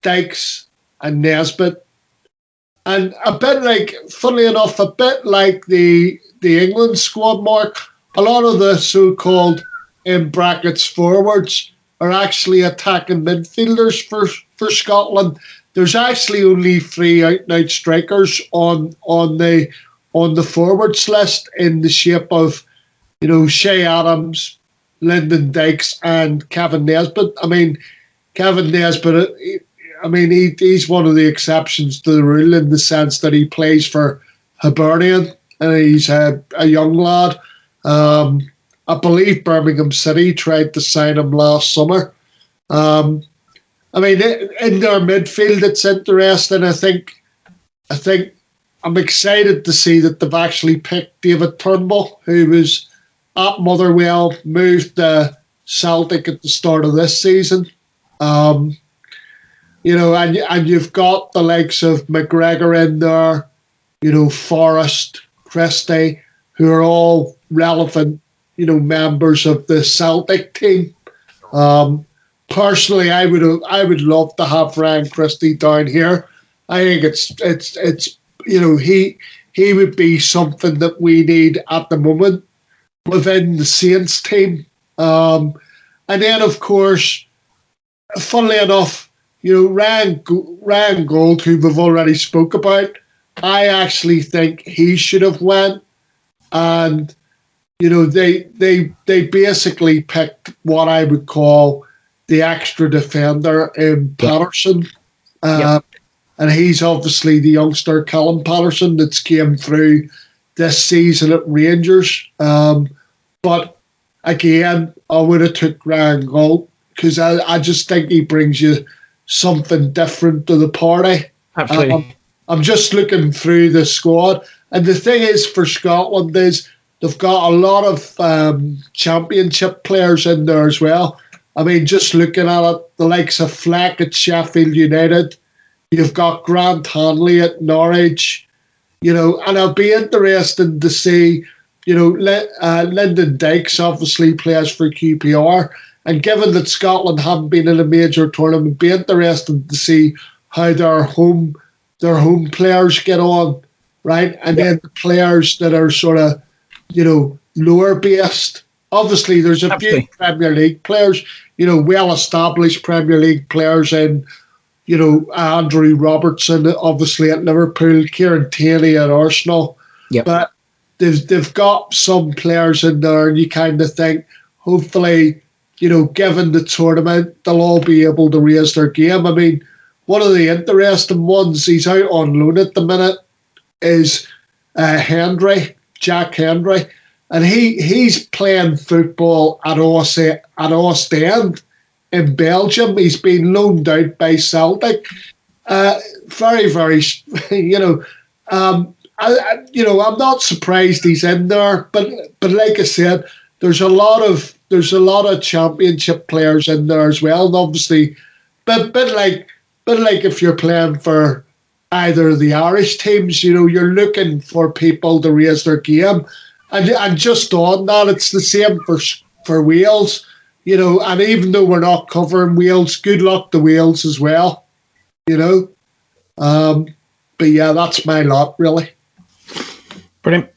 Dykes, and Nesbitt. And a bit like, funnily enough, a bit like the England squad, Mark, a lot of the so-called, in brackets, forwards are actually attacking midfielders for Scotland. There's actually only 3 out-and-out strikers on the forwards list in the shape of, Shea Adams, Lyndon Dykes, and Kevin Nesbitt. I mean, Kevin Nesbitt, he's one of the exceptions to the rule in the sense that he plays for Hibernian and he's a young lad. I believe Birmingham City tried to sign him last summer. In their midfield, it's interesting. I think I'm excited to see that they've actually picked David Turnbull, who was at Motherwell, moved to Celtic at the start of this season. And you've got the likes of McGregor in there, Forrest, Christie, who are all relevant, members of the Celtic team. Personally, I would love to have Ryan Christie down here. I think it's he would be something that we need at the moment within the Saints team. And then, of course, funnily enough, Ryan Gold, who we've already spoke about, I actually think he should have went. And, they basically picked what I would call the extra defender in Patterson. And he's obviously the youngster, Callum Patterson, that's came through this season at Rangers. But again, I would have took Ryan Gold because I just think he brings you something different to the party. Absolutely. I'm just looking through the squad. And the thing is for Scotland is they've got a lot of championship players in there as well. I mean, just looking at it, the likes of Fleck at Sheffield United, you've got Grant Hanley at Norwich, and it'll be interesting to see, Lyndon Dykes obviously plays for QPR, and given that Scotland haven't been in a major tournament, it'll be interesting to see how their home players get on, right? And then the players that are sort of, lower based. Obviously, there's a few Premier League players, well-established Premier League players in, Andrew Robertson, obviously at Liverpool, Kieran Tierney at Arsenal. Yep. But they've got some players in there, and you kind of think, hopefully, given the tournament, they'll all be able to raise their game. I mean, one of the interesting ones, he's out on loan at the minute, is Jack Hendry. And he's playing football at Ostend in Belgium. He's been loaned out by Celtic. Very, very, I'm not surprised he's in there. But like I said, there's a lot of championship players in there as well. And obviously, but like if you're playing for either of the Irish teams, you're looking for people to raise their game. And just on that, it's the same for Wales. you know, and even though we're not covering Wales, good luck to Wales as well, you know. But yeah, that's my lot, really. Brilliant.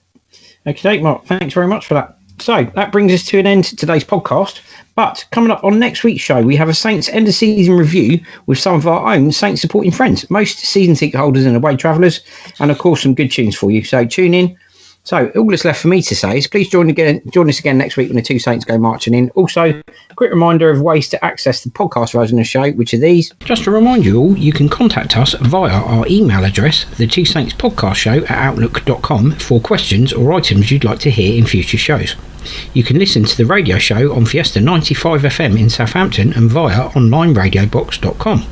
Okay, Mark, thanks very much for that. So that brings us to an end to today's podcast. But coming up on next week's show, we have a Saints end of season review with some of our own Saints supporting friends, most season ticket holders and away travellers, and of course some good tunes for you. So tune in. So all that's left for me to say is please join us again next week when the two Saints go marching in. Also, a quick reminder of ways to access the podcast version of the show, which are these. Just to remind you all, you can contact us via our email address, the Two Saints Podcast Show at outlook.com, for questions or items you'd like to hear in future shows. You can listen to the radio show on Fiesta 95 FM in Southampton and via onlineradiobox.com.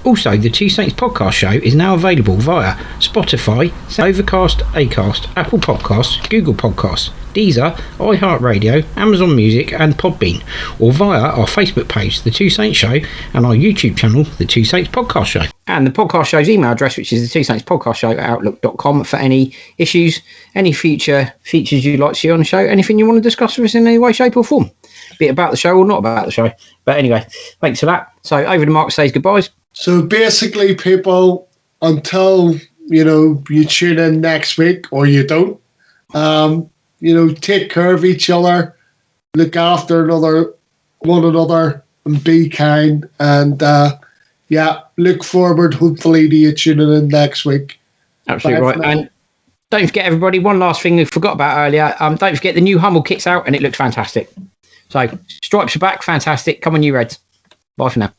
Also, the Two Saints Podcast Show is now available via Spotify, Overcast, Acast, Apple Podcasts, Google Podcasts, Deezer, iHeartRadio, Amazon Music and Podbean, or via our Facebook page, The Two Saints Show, and our YouTube channel, The Two Saints Podcast Show. And the podcast show's email address, which is the Two Saints Podcast Show at outlook.com, for any issues, any future features you'd like to see on the show, anything you want to discuss with us in any way, shape or form, be it about the show or not about the show. But anyway, thanks for that. So over to Mark says goodbyes. So basically, people, until, you know, you tune in next week or you don't, you know, take care of each other, look after one another, and be kind. And yeah, look forward, hopefully, to you tuning in next week. Absolutely right. And don't forget, everybody, one last thing we forgot about earlier. Don't forget the new Hummel kit's out, and it looks fantastic. So stripes are back, fantastic. Come on, you Reds. Bye for now.